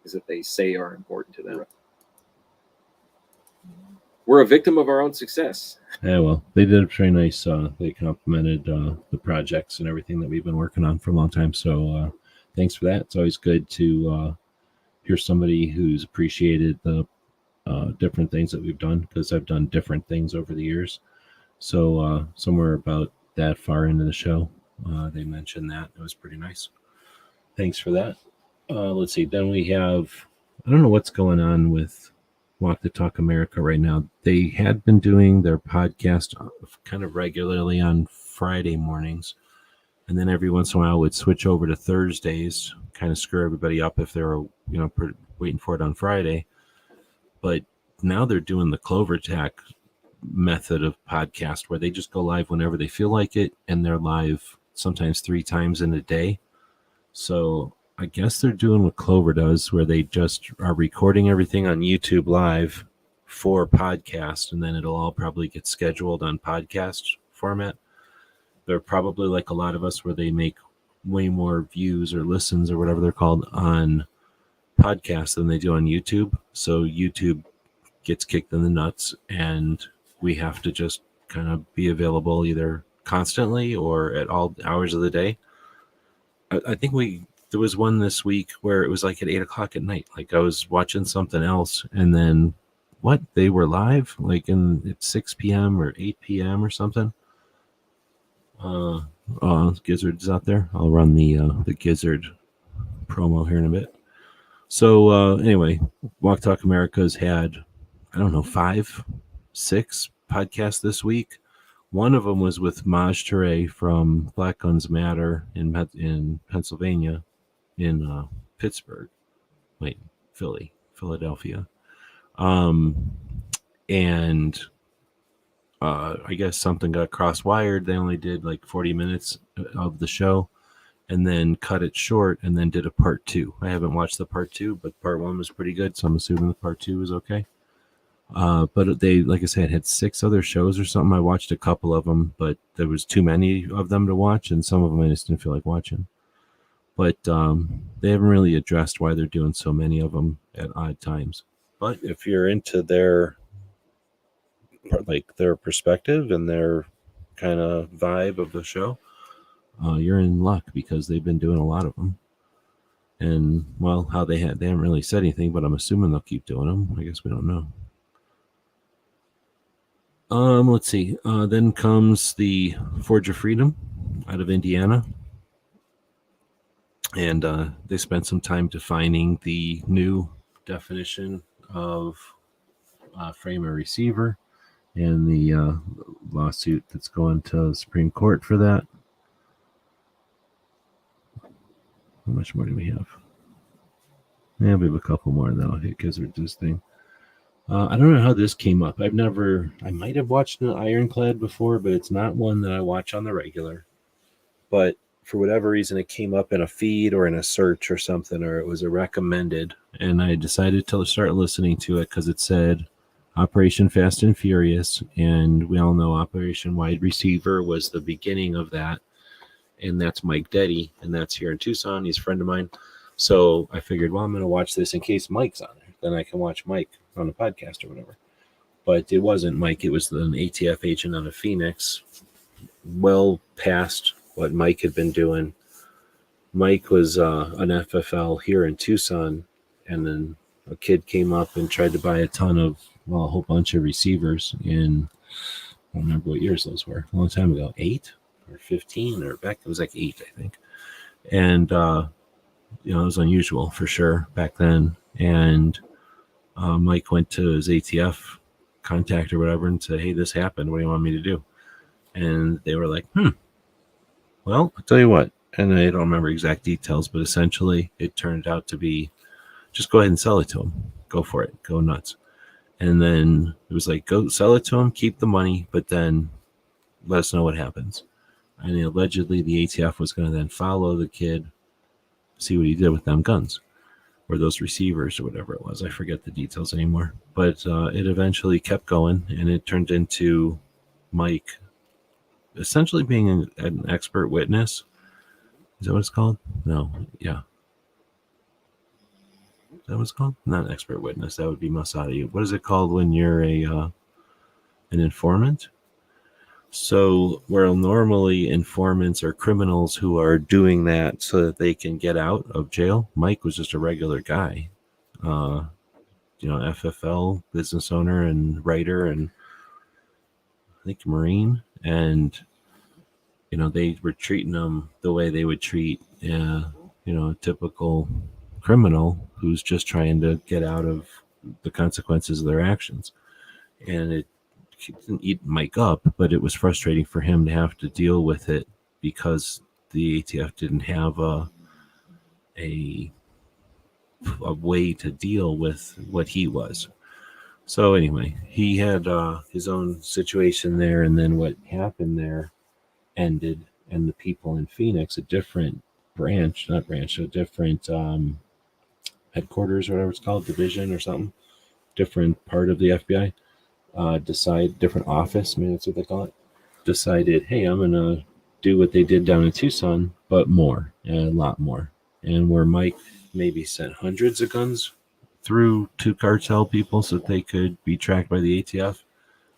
is that they say are important to them. Right. We're a victim of our own success. Yeah, well, they did a pretty nice. They complimented the projects and everything that we've been working on for a long time. So thanks for that. It's always good to hear somebody who's appreciated the different things that we've done, because I've done different things over the years. So somewhere about that far into the show, they mentioned that. It was pretty nice. Thanks for that. Let's see. Then we have, I don't know what's going on with Walk the Talk America right now. They had been doing their podcast kind of regularly on Friday mornings, and then every once in a while would switch over to Thursdays, kind of screw everybody up if they were, waiting for it on Friday. But now they're doing the CloverTack method of podcast, where they just go live whenever they feel like it, and they're live sometimes 3 times in a day. So I guess they're doing what Clover does, where they just are recording everything on YouTube live for podcast, and then it'll all probably get scheduled on podcast format. They're probably like a lot of us, where they make way more views or listens or whatever they're called on podcasts than they do on YouTube. So YouTube gets kicked in the nuts, and we have to just kind of be available either constantly or at all hours of the day. I think there was one this week where it was like at 8:00 at night. Like I was watching something else, and then they were live like at 6 p.m. or 8 p.m. or something. Gizzard's out there. I'll run the Gizzard promo here in a bit. So anyway, Walk Talk America's had, I don't know, 5, 6 podcasts this week. One of them was with Maj Toure from Black Guns Matter in Pennsylvania, in Philadelphia. And I guess something got cross-wired. They only did like 40 minutes of the show, and then cut it short, and then did a part 2. I haven't watched the part 2, but part 1 was pretty good, so I'm assuming the part 2 was okay. But they, like I said, had 6 other shows or something. I watched a couple of them, but there was too many of them to watch, and some of them I just didn't feel like watching. But they haven't really addressed why they're doing so many of them at odd times. But if you're into their perspective and their kind of vibe of the show, you're in luck, because they've been doing a lot of them. And well, they haven't really said anything, but I'm assuming they'll keep doing them. I guess we don't know. Let's see. Then comes the Forge of Freedom out of Indiana. And they spent some time defining the new definition of frame or receiver, and the lawsuit that's going to the Supreme Court for that. How much more do we have? Yeah, we have a couple more though. Hey, Gizzard, this thing. I don't know how this came up. I might have watched an Ironclad before, but it's not one that I watch on the regular. But for whatever reason, it came up in a feed or in a search or something, or it was a recommended. And I decided to start listening to it because it said Operation Fast and Furious. And we all know Operation Wide Receiver was the beginning of that. And that's Mike Deddy, and that's here in Tucson. He's a friend of mine. So I figured, well, I'm going to watch this in case Mike's on there. Then I can watch Mike on the podcast or whatever. But it wasn't Mike. It was an ATF agent out of Phoenix, well past what Mike had been doing. Mike was an FFL here in Tucson, and then a kid came up and tried to buy a whole bunch of receivers in, I don't remember what years those were, a long time ago, 8 or 15 or back, it was like 8, I think. And, it was unusual for sure back then. And Mike went to his ATF contact or whatever and said, hey, this happened. What do you want me to do? And they were like, well, I'll tell you what. And I don't remember exact details, but essentially it turned out to be just go ahead and sell it to him. Go for it. Go nuts. And then it was like, go sell it to him, keep the money, but then let us know what happens. And allegedly the ATF was going to then follow the kid, see what he did with them guns or those receivers or whatever it was. I forget the details anymore. But it eventually kept going, and it turned into Mike essentially being an expert witness. Is that what it's called? No. Yeah. Is that what it's called? Not an expert witness. That would be Masadi. What is it called when you're an informant? So where normally informants are criminals who are doing that so that they can get out of jail, Mike was just a regular guy, FFL business owner and writer and I think Marine. And, they were treating him the way they would treat, a typical criminal who's just trying to get out of the consequences of their actions. And it didn't eat Mike up, but it was frustrating for him to have to deal with it because the ATF didn't have a way to deal with what he was. So anyway, he had his own situation there, and then what happened there ended, and the people in Phoenix, a different headquarters or whatever it's called, division or something, different part of the FBI, different office, maybe that's what they call it, decided, hey, I'm going to do what they did down in Tucson, but more, a lot more. And where Mike maybe sent hundreds of guns through to cartel people so that they could be tracked by the ATF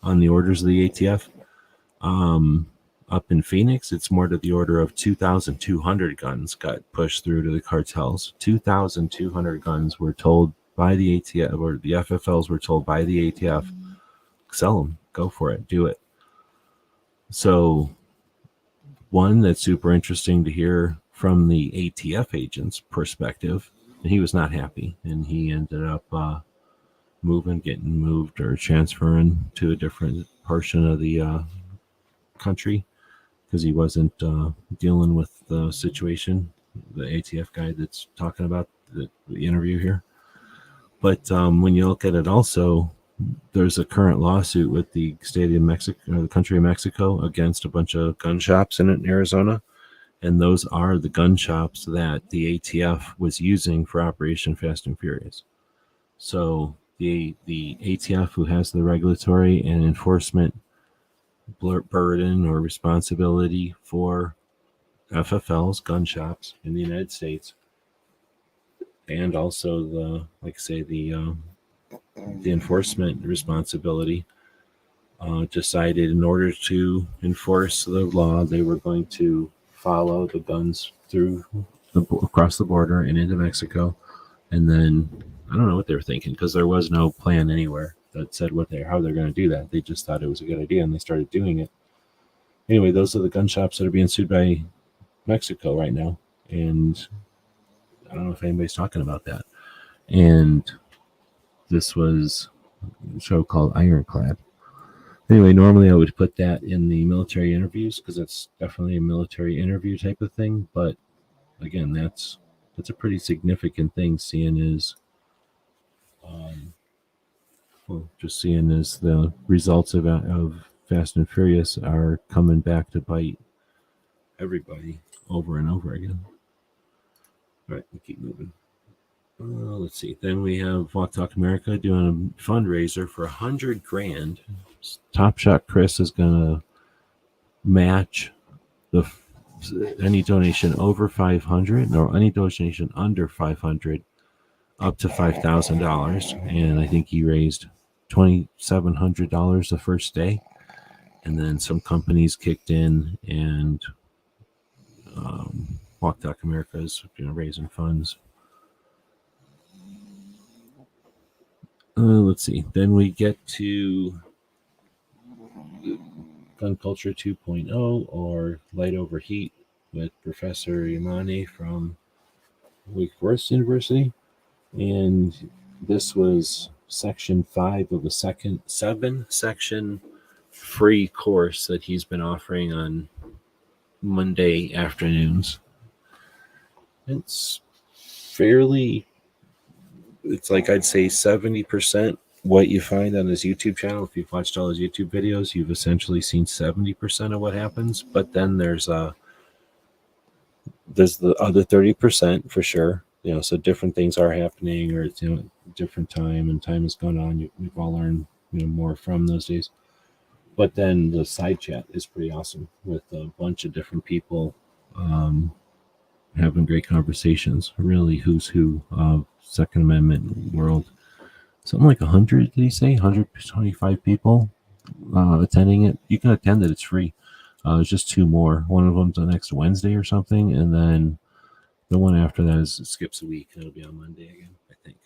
on the orders of the ATF, up in Phoenix, it's more to the order of 2,200 guns got pushed through to the cartels. 2,200 guns were told by the ATF, or the FFLs were told by the ATF, sell them, go for it, do it. So one that's super interesting to hear from the ATF agent's perspective, and he was not happy, and he ended up getting moved or transferring to a different portion of the country because he wasn't dealing with the situation, the ATF guy that's talking about the interview here. But when you look at it also, there's a current lawsuit with the state of Mexico, or the country of Mexico, against a bunch of gun shops in Arizona. And those are the gun shops that the ATF was using for Operation Fast and Furious. So the ATF, who has the regulatory and enforcement burden or responsibility for FFLs, gun shops in the United States, and also the enforcement responsibility, decided in order to enforce the law, they were going to follow the guns across the border and into Mexico. And then I don't know what they were thinking, because there was no plan anywhere that said how they're going to do that. They just thought it was a good idea, and they started doing it. Anyway, those are the gun shops that are being sued by Mexico right now, and I don't know if anybody's talking about that. And this was a show called Ironclad. Anyway, normally I would put that in the military interviews because it's definitely a military interview type of thing. But again, that's that's a pretty significant thing, seeing as just seeing as the results of Fast and Furious are coming back to bite everybody over and over again. All right, we keep moving. Let's see. Then we have Walk Talk America doing a fundraiser for $100,000. Top Shot Chris is gonna match any donation over 500 or any donation under 500 up to $5,000, and I think he raised $2,700 the first day, and then some companies kicked in, and Walk Talk America is raising funds. Let's see. Then we get to Gun Culture 2.0 or Light Overheat with Professor Yamane from Wake Forest University. And this was section 5 of a 7-section free course that he's been offering on Monday afternoons. It's like I'd say 70% what you find on his YouTube channel. If you've watched all his YouTube videos, you've essentially seen 70% of what happens. But then there's the other 30% for sure. So different things are happening, or it's different time, and time has gone on. We've all learned more from those days. But then the side chat is pretty awesome with a bunch of different people having great conversations. Really, who's who of Second Amendment world. Something like 100, did he say? 125 people attending it. You can attend it. It's free. There's just 2 more. One of them's the next Wednesday or something, and then the one after that it skips a week. It'll be on Monday again, I think.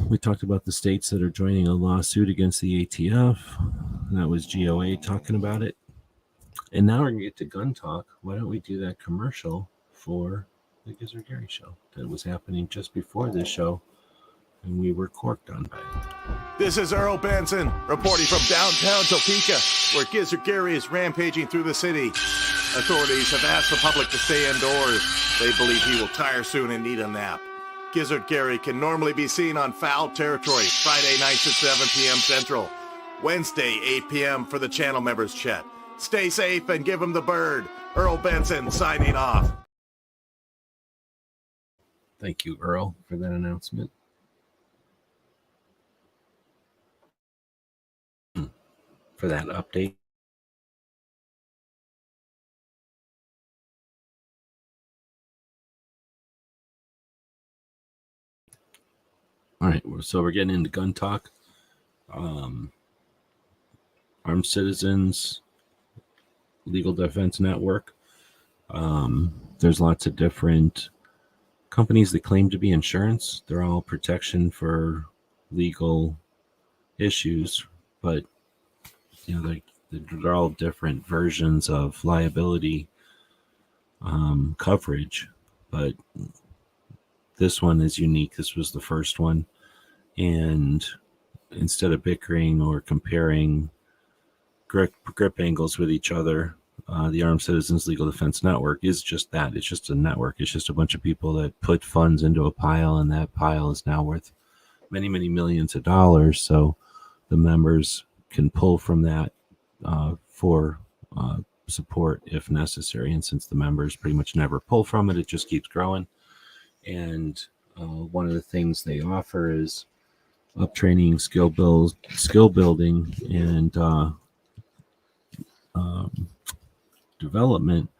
We talked about the states that are joining a lawsuit against the ATF. That was GOA talking about it. And now we're going to get to gun talk. Why don't we do that commercial for the Gizzard Gary show that was happening just before this show, and we were corked on by it. This is Earl Benson reporting from downtown Topeka, where Gizzard Gary is rampaging through the city. Authorities have asked the public to stay indoors. They believe he will tire soon and need a nap. Gizzard Gary can normally be seen on Foul Territory Friday nights at 7 p.m. Central, Wednesday 8 p.m. for the channel members chat. Stay safe and give him the bird. Earl Benson signing off. Thank you, Earl, for that announcement. For that update. All right, so we're getting into gun talk. Armed Citizens Legal Defense Network. There's lots of different companies that claim to be insurance. They're all protection for legal issues, but they're all different versions of liability coverage. But this one is unique. This was the first one, and instead of bickering or comparing grip angles with each other, the Armed Citizens Legal Defense Network is just that. It's just a network. It's just a bunch of people that put funds into a pile, and that pile is now worth many, many millions of dollars. So the members can pull from that for support if necessary. And since the members pretty much never pull from it, it just keeps growing. And one of the things they offer is up training, skill building, and development,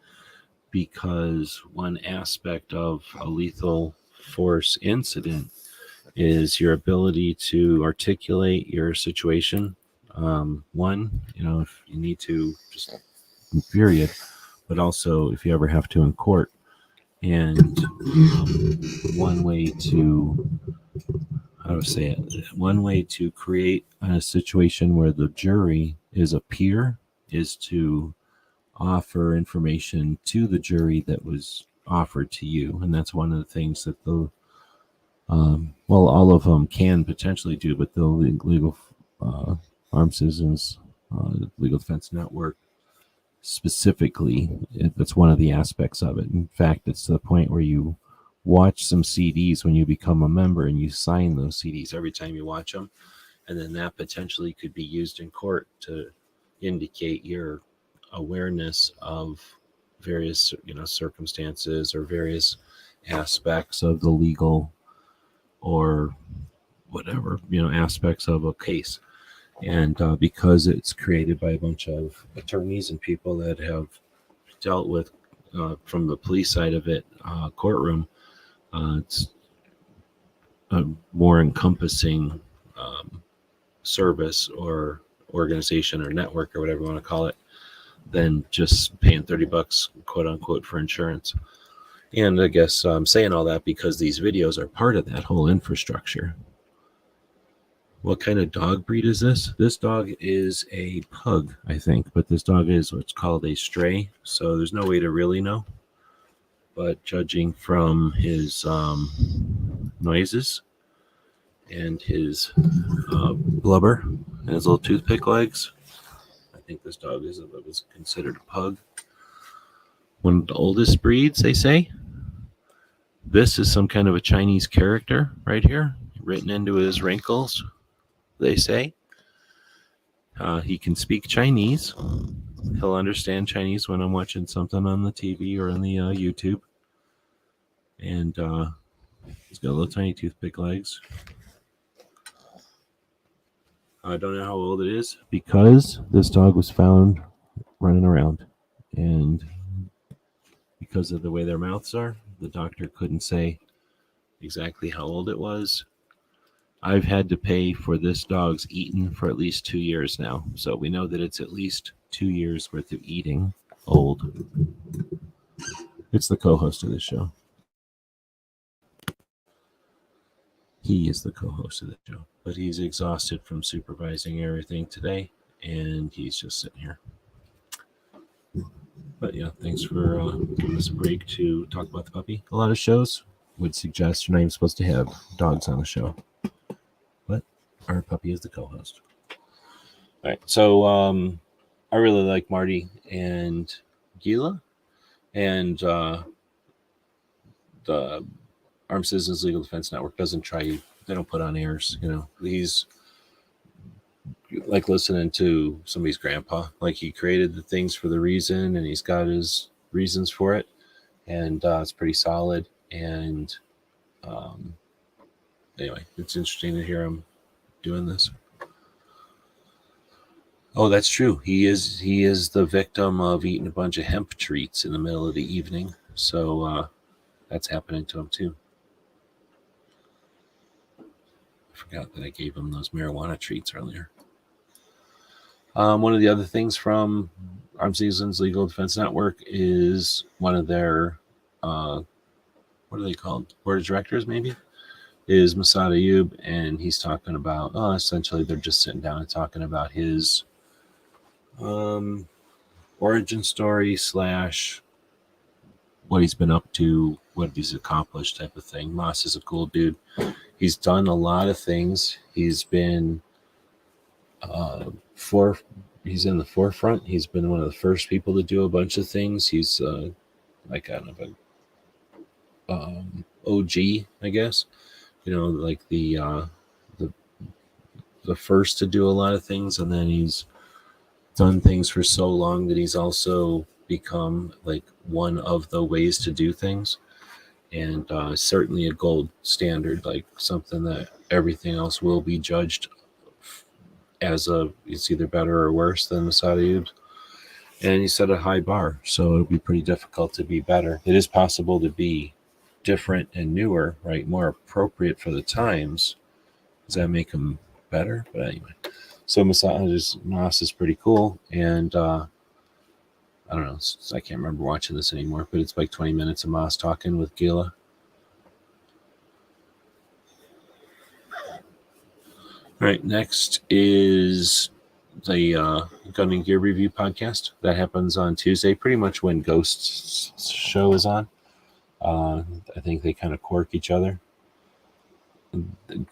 because one aspect of a lethal force incident is your ability to articulate your situation. If you need to, just period, but also if you ever have to in court. And one way to create a situation where the jury is a peer is to offer information to the jury that was offered to you. And that's one of the things that all of them can potentially do, but the legal Armed Citizens Legal Defense Network specifically. That's one of the aspects of it. In fact, it's to the point where you watch some CDs when you become a member, and you sign those CDs every time you watch them, and then that potentially could be used in court to indicate your awareness of various, circumstances or various aspects of the legal or whatever, aspects of a case. And because it's created by a bunch of attorneys and people that have dealt with, from the police side of it, courtroom, it's a more encompassing service or organization or network or whatever you want to call it than just paying $30 quote unquote for insurance. And I guess I'm saying all that because these videos are part of that whole infrastructure. What kind of dog breed is this? This dog is a pug, I think, but this dog is what's called a stray, so there's no way to really know. But judging from his noises and his blubber and his little toothpick legs, I think this dog is considered a pug. One of the oldest breeds, they say. This is some kind of a Chinese character right here, written into his wrinkles, they say. He can speak Chinese. He'll understand Chinese when I'm watching something on the TV or on the YouTube. And he's got little tiny toothpick legs. I don't know how old it is because this dog was found running around. And because of the way their mouths are, the doctor couldn't say exactly how old it was. I've had to pay for this dog's eaten for at least 2 years now. So we know that it's at least 2 years worth of eating old. It's the co-host of this show. He is the co-host of the show, but he's exhausted from supervising everything today, and he's just sitting here. But yeah, thanks for giving us a break to talk about the puppy. A lot of shows would suggest you're not even supposed to have dogs on the show, but our puppy is the co-host. All right, so I really like Marty and Gila, and the Armed Citizens Legal Defense Network doesn't try. They don't put on airs. He's like listening to somebody's grandpa. Like, he created the things for the reason, and he's got his reasons for it, and it's pretty solid. And anyway, it's interesting to hear him doing this. Oh, that's true. He is the victim of eating a bunch of hemp treats in the middle of the evening. So that's happening to him too. I forgot that I gave him those marijuana treats earlier. One of the other things from Armed Citizens Legal Defense Network is one of their, what are they called? Board of Directors, maybe? Is Masad Ayub, and he's talking about, essentially they're just sitting down and talking about his origin story / what he's been up to, what he's accomplished type of thing. Moss is a cool dude. He's done a lot of things. He's been he's in the forefront. He's been one of the first people to do a bunch of things. He's like kind of a OG, I guess. Like the first to do a lot of things, and then he's done things for so long that he's also become like one of the ways to do things, and certainly a gold standard, like something that everything else will be judged as it's either better or worse than Masad Ayub. And he set a high bar, so it'll be pretty difficult to be better. It is possible to be different and newer, right? More appropriate for the times. Does that make him better? But anyway, so Moss is pretty cool, and I don't know, I can't remember watching this anymore, but it's like 20 minutes of Moss talking with Gila. All right, next is the Gun and Gear Review podcast. That happens on Tuesday, pretty much when Ghost's show is on. I think they kind of quirk each other.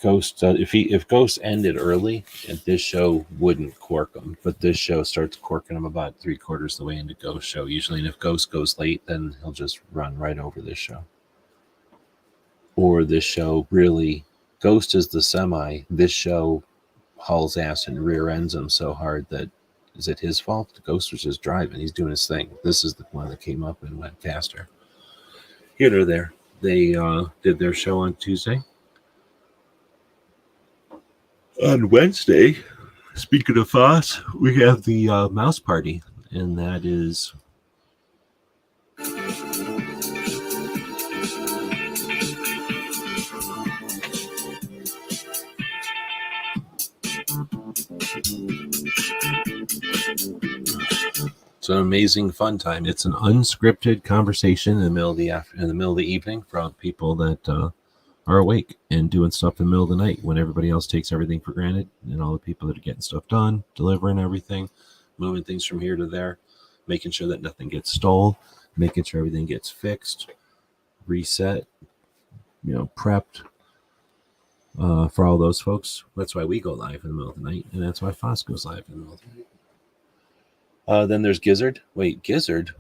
Ghost, if Ghost ended early, this show wouldn't cork him, but this show starts corking him about 3/4 of the way into Ghost show usually, and if Ghost goes late, then he'll just run right over this show. Or this show really, Ghost is the semi. This show hauls ass and rear ends him so hard that, is it his fault? The Ghost was just driving. He's doing his thing. This is the one that came up and went faster. Here or there. They did their show on Tuesday. On Wednesday, speaking of Foss, we have the mouse party, and that is it's an amazing fun time. It's an unscripted conversation in the middle of the evening for people that are awake and doing stuff in the middle of the night when everybody else takes everything for granted, and all the people that are getting stuff done, delivering everything, moving things from here to there, making sure that nothing gets stole, making sure everything gets fixed, reset, prepped. For all those folks, that's why we go live in the middle of the night, and that's why Foss goes live in the middle of the night. Then there's Gizzard. Wait, Gizzard?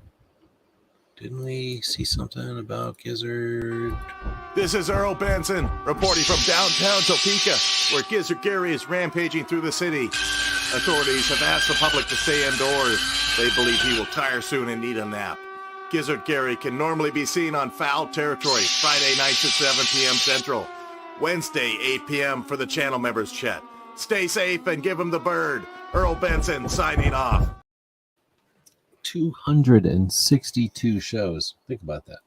Didn't we see something about Gizzard? This is Earl Benson reporting from downtown Topeka, where Gizzard Gary is rampaging through the city. Authorities have asked the public to stay indoors. They believe he will tire soon and need a nap. Gizzard Gary can normally be seen on Foul Territory Friday nights at 7 p.m. Central. Wednesday, 8 p.m. for the channel members chat. Stay safe and give him the bird. Earl Benson signing off. 262 shows. Think about that.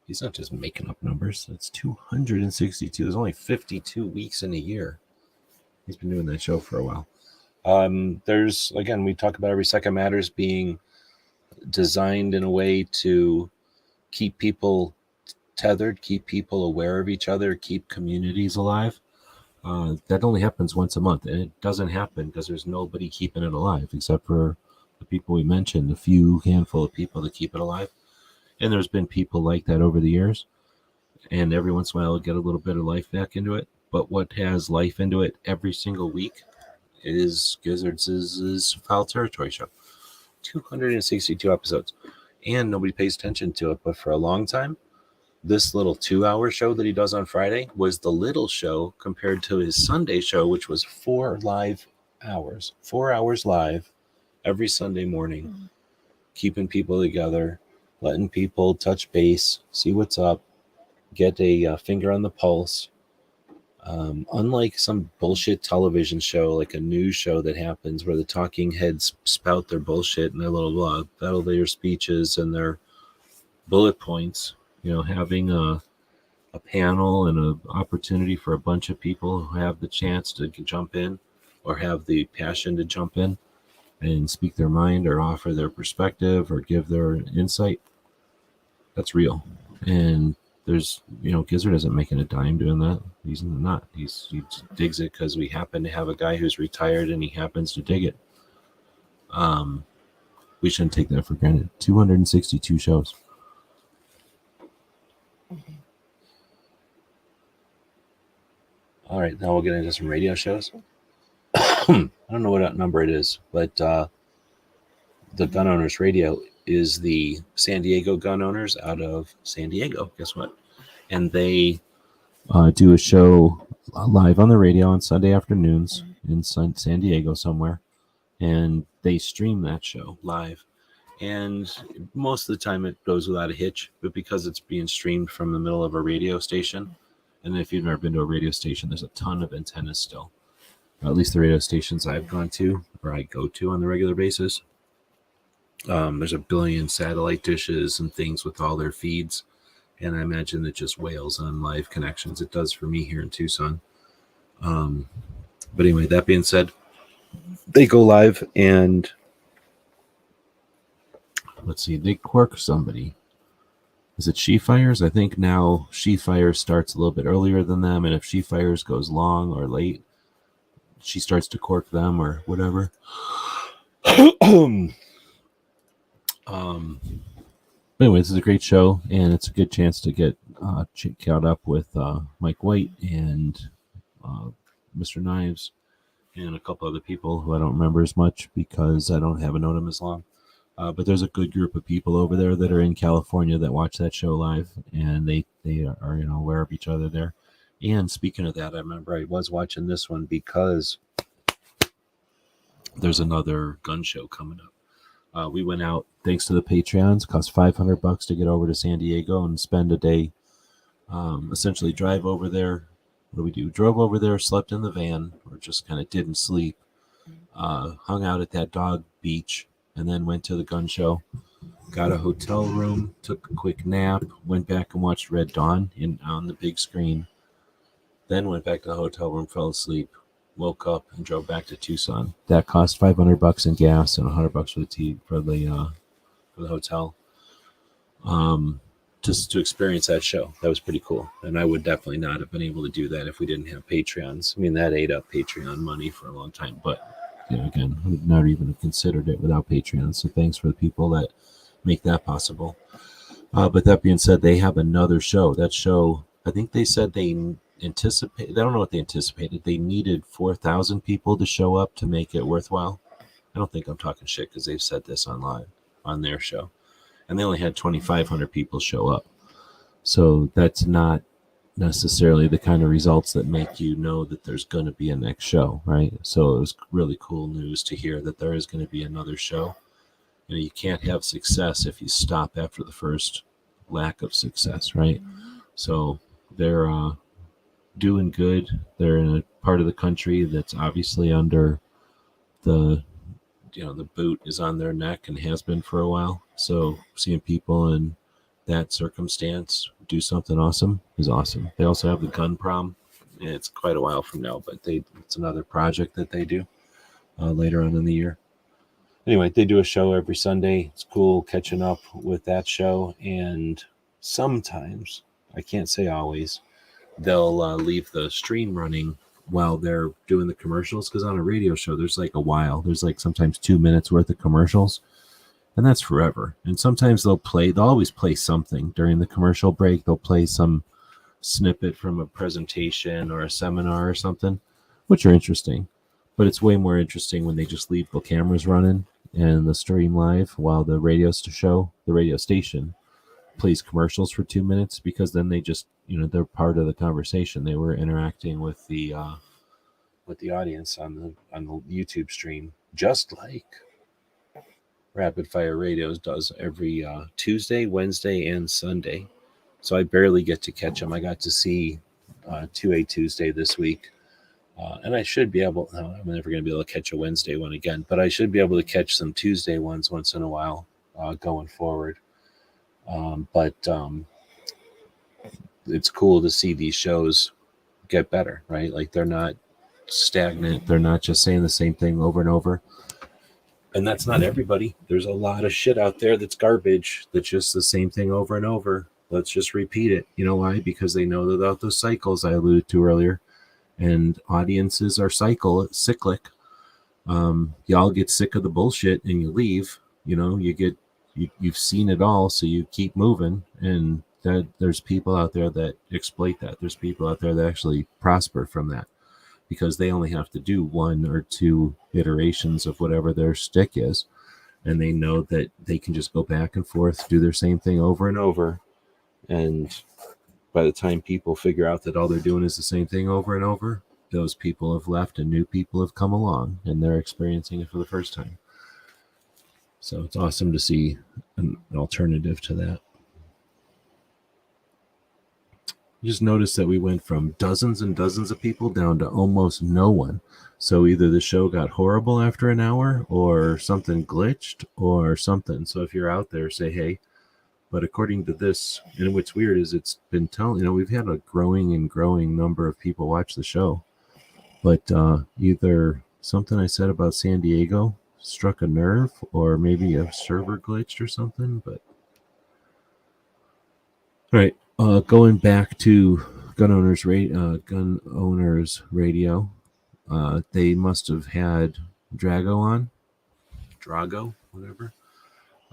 He's not just making up numbers. That's 262. There's only 52 weeks in a year. He's been doing that show for a while. There's, again, we talk about Every Second Matters being designed in a way to keep people tethered, keep people aware of each other, keep communities alive. That only happens once a month, and it doesn't happen because there's nobody keeping it alive except for the people we mentioned, a few handful of people that keep it alive. And there's been people like that over the years, and every once in a while it'll get a little bit of life back into it. But what has life into it every single week is Gizzard's Foul Territory show. 262 episodes, and nobody pays attention to it. But for a long time, this little 2-hour show that he does on Friday was the little show compared to his Sunday show, which was 4 hours live every Sunday morning, keeping people together, letting people touch base, see what's up, get a finger on the pulse. Unlike some bullshit television show, like a news show that happens where the talking heads spout their bullshit and their little elevator speeches and their bullet points, having a panel and an opportunity for a bunch of people who have the chance to jump in or have the passion to jump in and speak their mind or offer their perspective or give their insight. That's real. And there's, Gizzard isn't making a dime doing that. He's not. He digs it because we happen to have a guy who's retired and he happens to dig it. We shouldn't take that for granted. 262 shows. All right, now we'll get into some radio shows. I don't know what number it is, but the Gun Owners Radio is the San Diego gun owners out of San Diego. Guess what? And they do a show live on the radio on Sunday afternoons in San Diego somewhere, and they stream that show live. And most of the time it goes without a hitch, but because it's being streamed from the middle of a radio station, and if you've never been to a radio station, there's a ton of antennas still. At least the radio stations I've gone to, or I go to on a regular basis. There's a billion satellite dishes and things with all their feeds, and I imagine it just wails on live connections. It does for me here in Tucson. But anyway, that being said, they go live and let's see, they quirk somebody. Is it She Fires? I think now She Fires starts a little bit earlier than them, and if She Fires goes long or late, she starts to cork them or whatever. But anyway, this is a great show, and it's a good chance to get caught up with Mike White and Mr. Knives and a couple other people who I don't remember as much because I don't have known them as long. But there's a good group of people over there that are in California that watch that show live, and they are aware of each other there. And speaking of that, I remember I was watching this one because there's another gun show coming up. We went out thanks to the Patreons. Cost $500 to get over to San Diego and spend a day. Essentially, drive over there. What do we do? Drove over there, slept in the van, or just kind of didn't sleep. Hung out at that dog beach, and then went to the gun show. Got a hotel room, took a quick nap, went back and watched Red Dawn on the big screen. Then went back to the hotel room, fell asleep, woke up, and drove back to Tucson. That cost $500 in gas and $100 for the hotel. Just to experience that show. That was pretty cool. And I would definitely not have been able to do that if we didn't have Patreons. I mean, that ate up Patreon money for a long time, but again, I would not even have considered it without Patreon. So thanks for the people that make that possible. But that being said, they have another show. That show, I think they said they I don't know what they anticipated. They needed 4,000 people to show up to make it worthwhile. I don't think I'm talking shit because they've said this online on their show. And they only had 2,500 people show up. So that's not necessarily the kind of results that make you know that there's going to be a next show, right? So it was really cool news to hear that there is going to be another show. You can't have success if you stop after the first lack of success, right? So they're doing good. They're in a part of the country that's obviously under the boot is on their neck and has been for a while. So seeing people in that circumstance do something awesome is awesome. They also have the gun prom. It's quite a while from now, but it's another project that they do later on in the year. Anyway, they do a show every Sunday. It's cool catching up with that show. And sometimes, I can't say always, they'll leave the stream running while they're doing the commercials, because on a radio show there's like sometimes 2 minutes worth of commercials, and that's forever. And sometimes they'll always play something during the commercial break. They'll play some snippet from a presentation or a seminar or something, which are interesting, but it's way more interesting when they just leave the cameras running and the stream live while the radio station plays commercials for 2 minutes, because then they just they're part of the conversation. They were interacting with the audience on the YouTube stream, just like Rapid Fire Radios does every Tuesday, Wednesday, and Sunday. So I barely get to catch them. I got to see 2A Tuesday this week, and I should be able. No, I'm never going to be able to catch a Wednesday one again, but I should be able to catch some Tuesday ones once in a while going forward. But it's cool to see these shows get better, right? Like they're not stagnant. They're not just saying the same thing over and over. And that's not everybody. There's a lot of shit out there that's garbage, that's just the same thing over and over. Let's just repeat it. You know why? Because they know that those cycles I alluded to earlier, and audiences are cyclic. Y'all get sick of the bullshit and you leave. You've seen it all, so you keep moving, and that there's people out there that exploit that. There's people out there that actually prosper from that, because they only have to do 1 or 2 iterations of whatever their stick is, and they know that they can just go back and forth, do their same thing over and over, and by the time people figure out that all they're doing is the same thing over and over, those people have left and new people have come along, and they're experiencing it for the first time. So it's awesome to see an alternative to that. Just noticed that we went from dozens and dozens of people down to almost no one. So either the show got horrible after an hour, or something glitched, or something. So if you're out there, say hey. But according to this, and what's weird is it's been we've had a growing number of people watch the show. But either something I said about San Diego struck a nerve, or maybe a server glitched or something. But all right. Going back to Gun Owners Radio, they must have had Drago, whatever.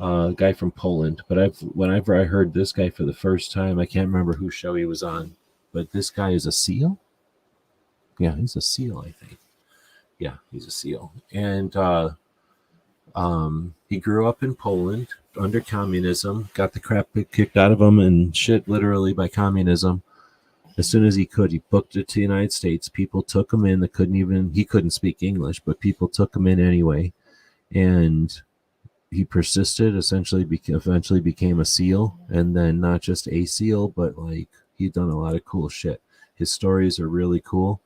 a guy from Poland. But whenever I heard this guy for the first time, I can't remember whose show he was on, but this guy is a SEAL. Yeah, he's a SEAL, I think. Yeah, he's a SEAL. And he grew up in Poland under communism, got the crap kicked out of him and shit literally by communism. As soon as he could, he booked it to the United States. People took him in. He couldn't speak English, but people took him in anyway. And he persisted, eventually became a SEAL. And then not just a SEAL, but like he'd done a lot of cool shit. His stories are really cool.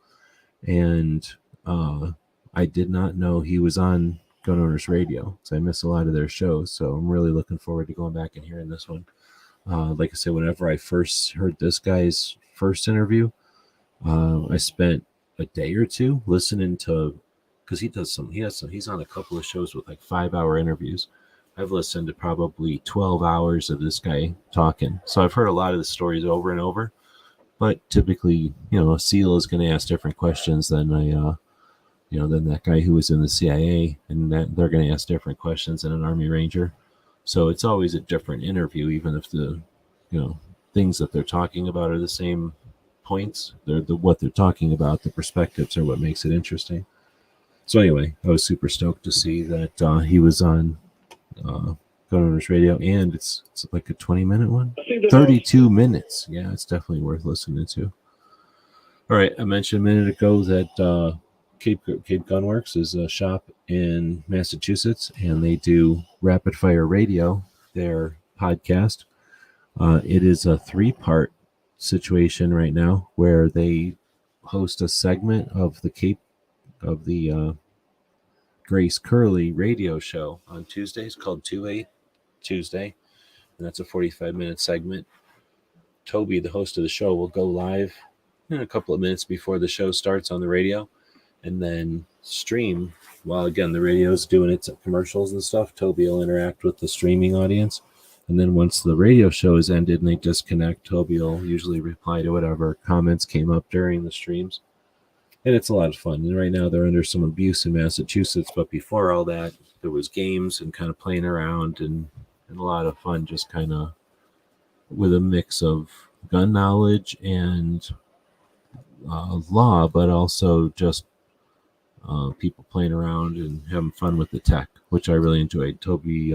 And I did not know he was on Gun Owners Radio, so I miss a lot of their shows. So I'm really looking forward to going back and hearing this one. Like I said, whenever I first heard this guy's first interview, I spent a day or two listening to, because he's on a couple of shows with like 5-hour interviews. I've listened to probably 12 hours of this guy talking. So I've heard a lot of the stories over and over, but typically, a SEAL is going to ask different questions than than that guy who was in the CIA, and that they're going to ask different questions than an Army Ranger. So it's always a different interview, even if the things that they're talking about are the same points. What they're talking about, the perspectives are what makes it interesting. So anyway, I was super stoked to see that he was on Gun Owners Radio, and it's like a 20-minute one, 32 minutes. Yeah, it's definitely worth listening to. All right, I mentioned a minute ago that Cape Gunworks is a shop in Massachusetts, and they do Rapid Fire Radio, their podcast. It is a 3-part situation right now where they host a segment of the Grace Curley radio show on Tuesdays called 2A Tuesday, and that's a 45-minute segment. Toby, the host of the show, will go live in a couple of minutes before the show starts on the radio, and then stream while, again, the radio is doing its commercials and stuff. Toby will interact with the streaming audience, and then once the radio show is ended and they disconnect, Toby will usually reply to whatever comments came up during the streams. And it's a lot of fun. And right now they're under some abuse in Massachusetts, but before all that, there was games and kind of playing around and a lot of fun, just kind of with a mix of gun knowledge and law, but also just people playing around and having fun with the tech, which I really enjoyed. Toby,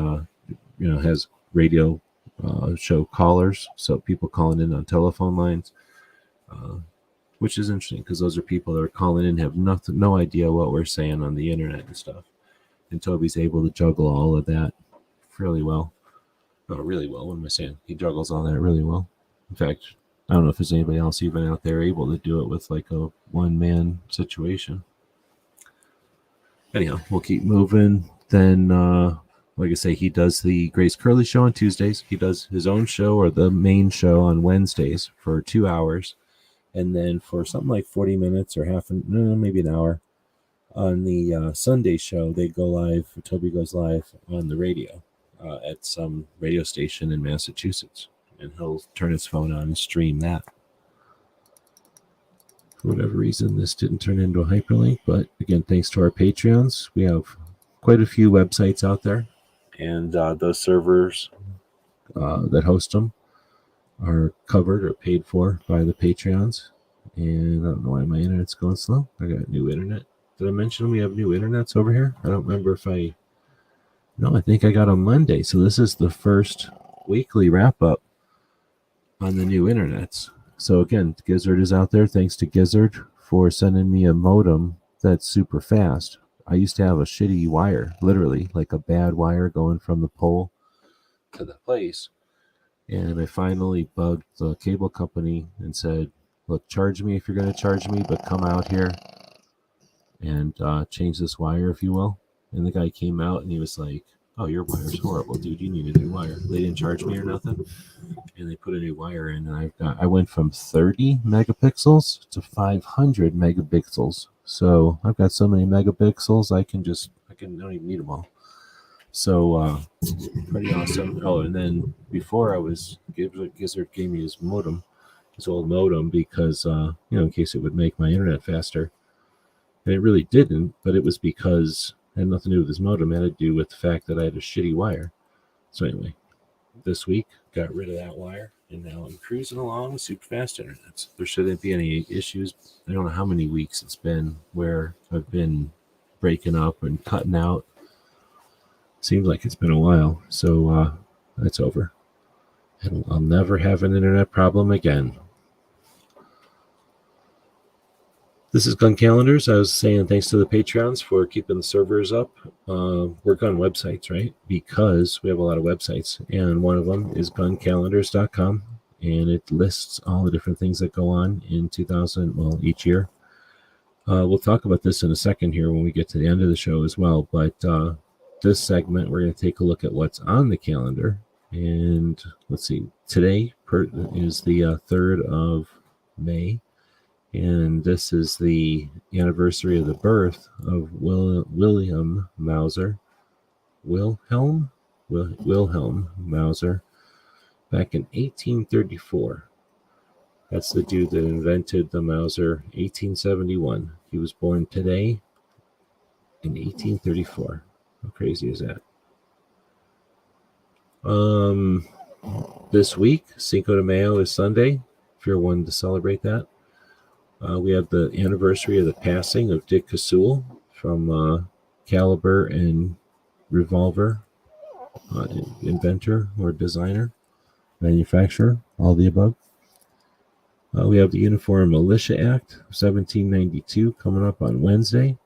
has radio show callers, so people calling in on telephone lines, which is interesting because those are people that are calling in have no idea what we're saying on the internet and stuff. And Toby's able to juggle all of that fairly well. Oh, really well. What am I saying? He juggles all that really well. In fact, I don't know if there's anybody else even out there able to do it with like a one-man situation. Anyhow, we'll keep moving. Then, like I say, he does the Grace Curley show on Tuesdays. He does his own show or the main show on Wednesdays for 2 hours. And then for something like 40 minutes or maybe an hour on the Sunday show, they go live. Toby goes live on the radio at some radio station in Massachusetts. And he'll turn his phone on and stream that. For whatever reason, this didn't turn into a hyperlink. But again, thanks to our Patreons, we have quite a few websites out there. And those servers that host them are covered or paid for by the Patreons. And I don't know why my internet's going slow. I got new internet. Did I mention we have new internets over here? I don't remember if No, I think I got on Monday. So this is the first weekly wrap-up on the new internets. So again, Gizzard is out there. Thanks to Gizzard for sending me a modem that's super fast. I used to have a shitty wire, literally, like a bad wire going from the pole to the place. And I finally bugged the cable company and said, look, charge me if you're going to charge me, but come out here and change this wire, if you will. And the guy came out and he was like, oh, your wire's horrible, dude. You need a new wire. They didn't charge me or nothing. And they put a new wire in. And I went from 30 megapixels to 500 megapixels. So I've got so many megapixels, I don't even need them all. So pretty awesome. Oh, and then before Gizzard gave me his old modem, because in case it would make my internet faster. And it really didn't, but it was because it had nothing to do with his modem. It had to do with the fact that I had a shitty wire. So anyway, this week got rid of that wire, and now I'm cruising along with super fast internet. There shouldn't be any issues. I don't know how many weeks it's been where I've been breaking up and cutting out. Seems like it's been a while, so that's over. And I'll never have an internet problem again. This is Gun Calendars. I was saying thanks to the Patreons for keeping the servers up. We're gun websites, right? Because we have a lot of websites. And one of them is guncalendars.com. And it lists all the different things that go on in each year. We'll talk about this in a second here when we get to the end of the show as well. But this segment, we're going to take a look at what's on the calendar. And let's see, today is the 3rd of May. And this is the anniversary of the birth of Wilhelm Mauser back in 1834. That's the dude that invented the Mauser, 1871. He was born today in 1834. How crazy is that? This week, Cinco de Mayo is Sunday, if you're one to celebrate that. We have the anniversary of the passing of Dick Casul from Caliber and Revolver, inventor or designer, manufacturer, all the above. We have the Uniform Militia Act of 1792 coming up on Wednesday,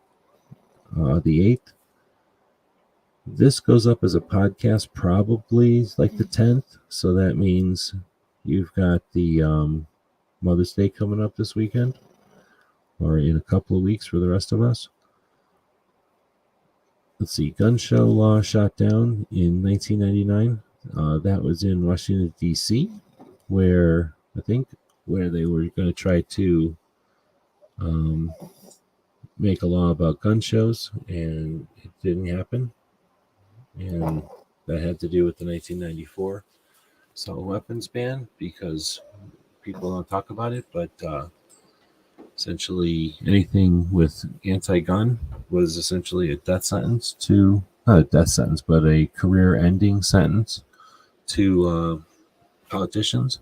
the 8th. This goes up as a podcast probably like the 10th, so that means you've got the Mother's Day coming up this weekend, or in a couple of weeks for the rest of us. Let's see, gun show law shot down in 1999. That was in Washington, D.C., where they were going to try to make a law about gun shows, and it didn't happen. And that had to do with the 1994 assault weapons ban, because people don't talk about it, but essentially anything with anti-gun was essentially a death sentence not a death sentence, but a career-ending sentence to politicians.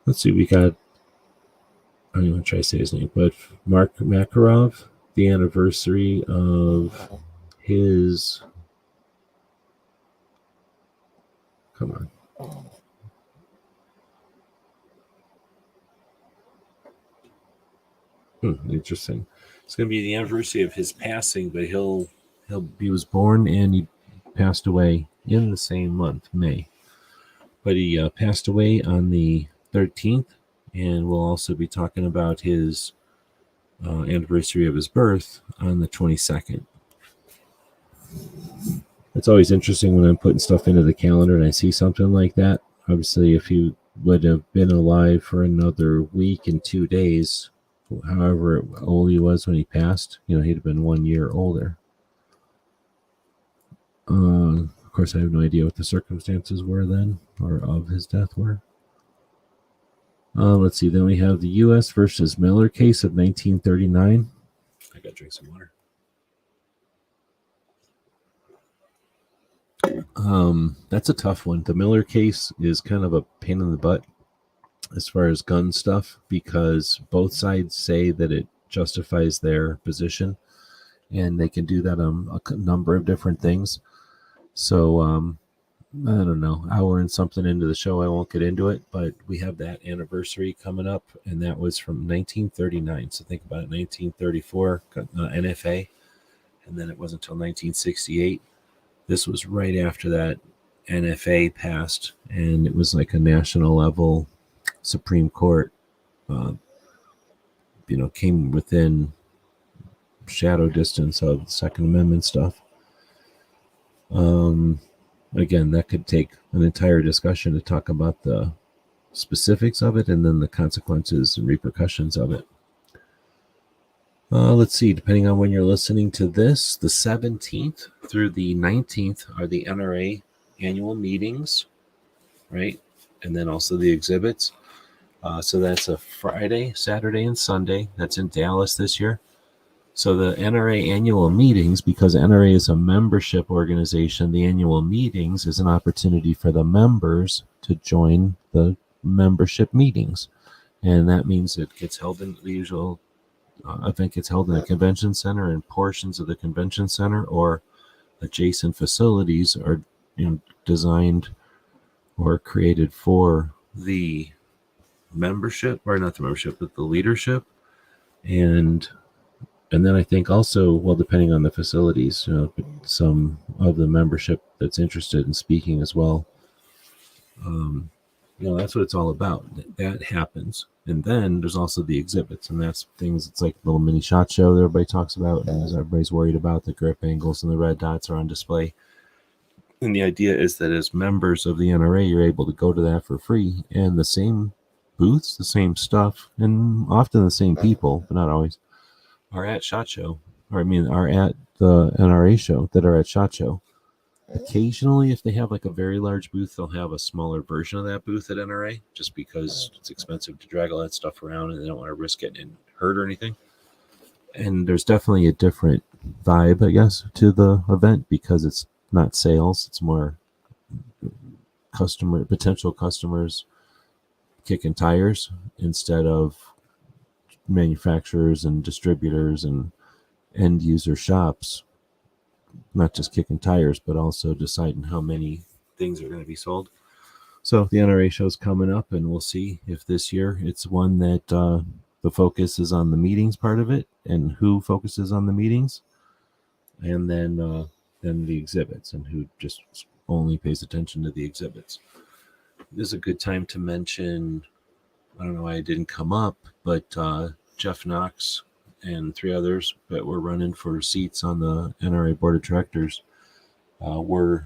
Let's see, we got, I'm going to try to say his name, but Mark Makarov, the anniversary of his, come on. Interesting. It's going to be the anniversary of his passing, but he was born and he passed away in the same month, May. But he passed away on the 13th, and we'll also be talking about his anniversary of his birth on the 22nd. It's always interesting when I'm putting stuff into the calendar and I see something like that. Obviously, if he would have been alive for another week and 2 days, however old he was when he passed, he'd have been 1 year older. Of course, I have no idea what the circumstances were then, or of his death were. Let's see, then we have the U.S. versus Miller case of 1939. I gotta drink some water. That's a tough one. The Miller case is kind of a pain in the butt as far as gun stuff, because both sides say that it justifies their position, and they can do that on a number of different things. So I don't know, hour and something into the show, I won't get into it, but we have that anniversary coming up, and that was from 1939. So think about it, 1934 NFA, and then it wasn't until 1968. This was right after that NFA passed, and it was like a national level Supreme Court, came within shadow distance of the Second Amendment stuff. Again, that could take an entire discussion to talk about the specifics of it and then the consequences and repercussions of it. Let's see, depending on when you're listening to this, the 17th through the 19th are the NRA annual meetings, right? And then also the exhibits. So that's a Friday, Saturday, and Sunday. That's in Dallas this year. So the NRA annual meetings, because NRA is a membership organization, the annual meetings is an opportunity for the members to join the membership meetings. And that means it gets held in the usual event gets held in the convention center, and portions of the convention center or adjacent facilities are designed or created for the membership, or not the membership, but the leadership. And then I think also, well, depending on the facilities, some of the membership that's interested in speaking as well. That's what it's all about. That happens. And then there's also the exhibits, and that's things, it's like a little mini SHOT Show that everybody talks about, and as everybody's worried about, the grip angles and the red dots are on display. And the idea is that as members of the NRA, you're able to go to that for free, and the same booths, the same stuff, and often the same people, but not always, are at SHOT Show, are at the NRA show that are at SHOT Show. Occasionally, if they have like a very large booth, they'll have a smaller version of that booth at NRA, just because it's expensive to drag all that stuff around and they don't want to risk getting hurt or anything. And there's definitely a different vibe, I guess, to the event, because it's not sales, it's more potential customers kicking tires instead of manufacturers and distributors and end user shops not just kicking tires, but also deciding how many things are going to be sold. So the NRA show's coming up, and we'll see if this year it's one that the focus is on the meetings part of it, and who focuses on the meetings, and then the exhibits, and who just only pays attention to the exhibits. This is a good time to mention, I don't know why it didn't come up, but Jeff Knox and 3 others that were running for seats on the NRA Board of Directors were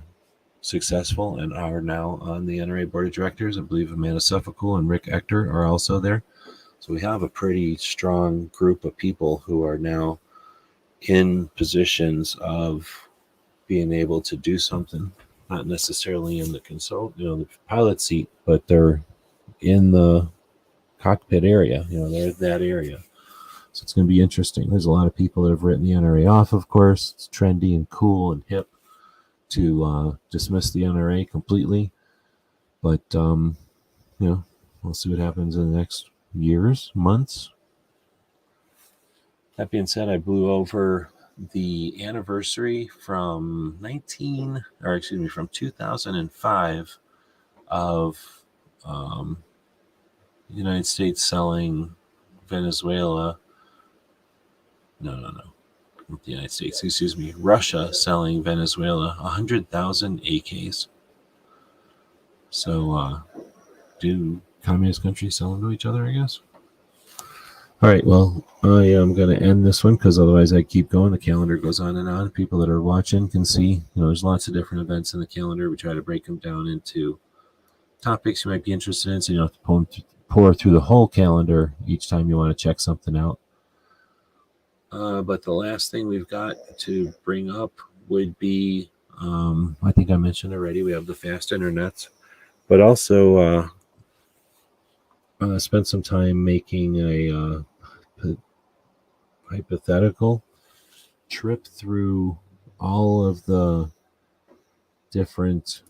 successful and are now on the NRA Board of Directors. I believe Amanda Suffolk and Rick Ector are also there. So we have a pretty strong group of people who are now in positions of being able to do something, not necessarily in the the pilot seat, but they're in the cockpit area, they're in that area. So it's going to be interesting. There's a lot of people that have written the NRA off, of course. It's trendy and cool and hip to dismiss the NRA completely. But, we'll see what happens in the next years, months. That being said, I blew over the anniversary from 2005 of the United States selling Venezuela. No. Not the United States, excuse me. Russia selling Venezuela 100,000 AKs. So, do communist countries sell them to each other, I guess? All right, well, I am going to end this one because otherwise I keep going. The calendar goes on and on. People that are watching can see, there's lots of different events in the calendar. We try to break them down into topics you might be interested in, so you don't have to pour through the whole calendar each time you want to check something out. But the last thing we've got to bring up would be, I think I mentioned already, we have the fast internet, but also spent some time making a hypothetical trip through all of the different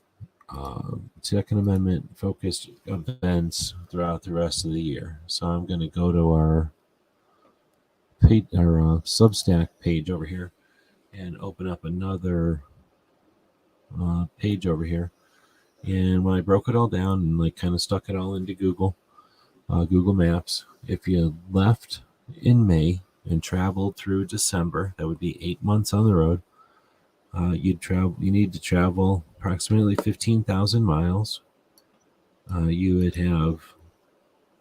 Second Amendment focused events throughout the rest of the year. So I'm going to go to our Substack page over here and open up another page over here. And when I broke it all down and kind of stuck it all into Google Maps, if you left in May and traveled through December, that would be 8 months on the road. You need to travel approximately 15,000 miles. You would have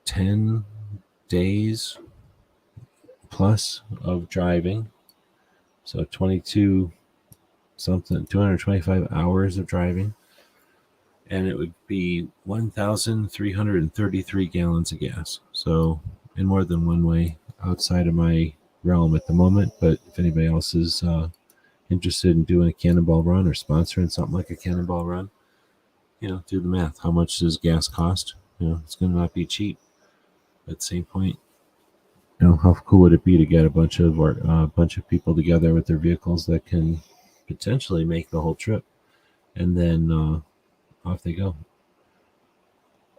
10 days plus of driving, so 225 hours of driving, and it would be 1,333 gallons of gas. So in more than one way, outside of my realm at the moment, but if anybody else is interested in doing a cannonball run or sponsoring something like a cannonball run, do the math. How much does gas cost? It's going to not be cheap. At the same point, how cool would it be to get a bunch of people together with their vehicles that can potentially make the whole trip, and then off they go.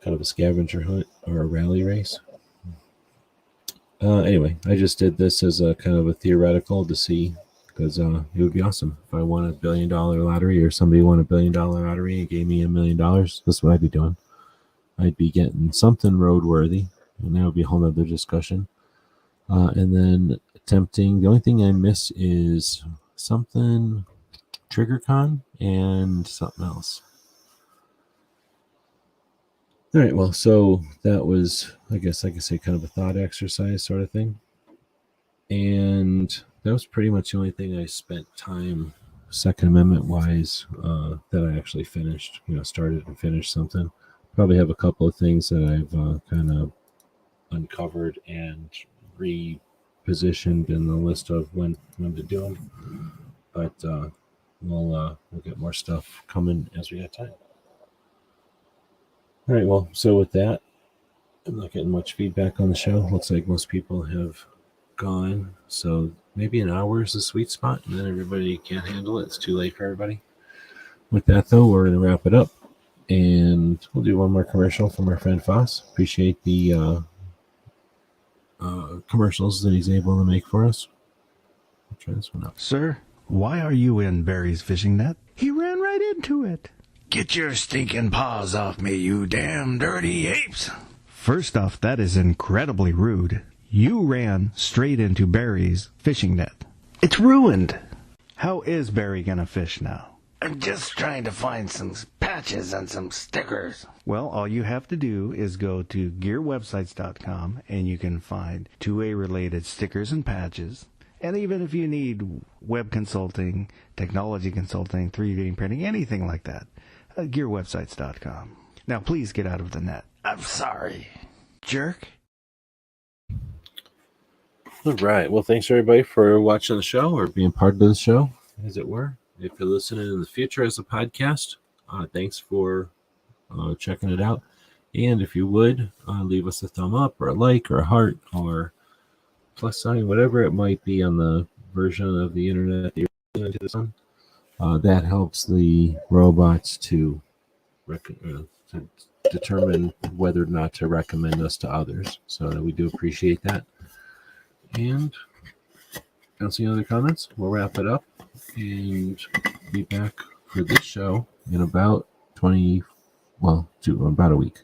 Kind of a scavenger hunt or a rally race. Anyway, I just did this as a kind of a theoretical to see, because it would be awesome if I won $1 billion lottery, or somebody won $1 billion lottery and gave me $1 million. This is what I'd be doing. I'd be getting something roadworthy, and that would be a whole other discussion. And then attempting, the only thing I miss is something TriggerCon and something else. All right, well, so that was, I guess I could say, kind of a thought exercise sort of thing. And that was pretty much the only thing I spent time, Second Amendment wise, that I actually finished, started and finished something. Probably have a couple of things that I've kind of uncovered and repositioned in the list of when to do them. But we'll get more stuff coming as we have time. All right, well, so with that, I'm not getting much feedback on the show. Looks like most people have gone. So maybe an hour is the sweet spot, and then everybody can't handle it. It's too late for everybody. With that, though, we're going to wrap it up. And we'll do one more commercial from our friend Foss. Appreciate the commercials that he's able to make for us. I'll try this one out. Sir, why are you in Barry's fishing net? He ran right into it. Get your stinking paws off me, you damn dirty apes. First off, that is incredibly rude. You ran straight into Barry's fishing net. It's ruined. How is Barry gonna fish now? I'm just trying to find some patches and some stickers. Well, all you have to do is go to gearwebsites.com and you can find 2A related stickers and patches. And even if you need web consulting, technology consulting, 3D printing, anything like that, gearwebsites.com. Now, please get out of the net. I'm sorry, jerk. All right. Well, thanks everybody for watching the show, or being part of the show, as it were. If you're listening in the future as a podcast, thanks for checking it out. And if you would, leave us a thumb up or a like or a heart or plus sign, whatever it might be on the version of the internet that you're listening to this on. That helps the robots to determine whether or not to recommend us to others. So we do appreciate that. And I don't see any other comments. We'll wrap it up and be back for this show in about about a week.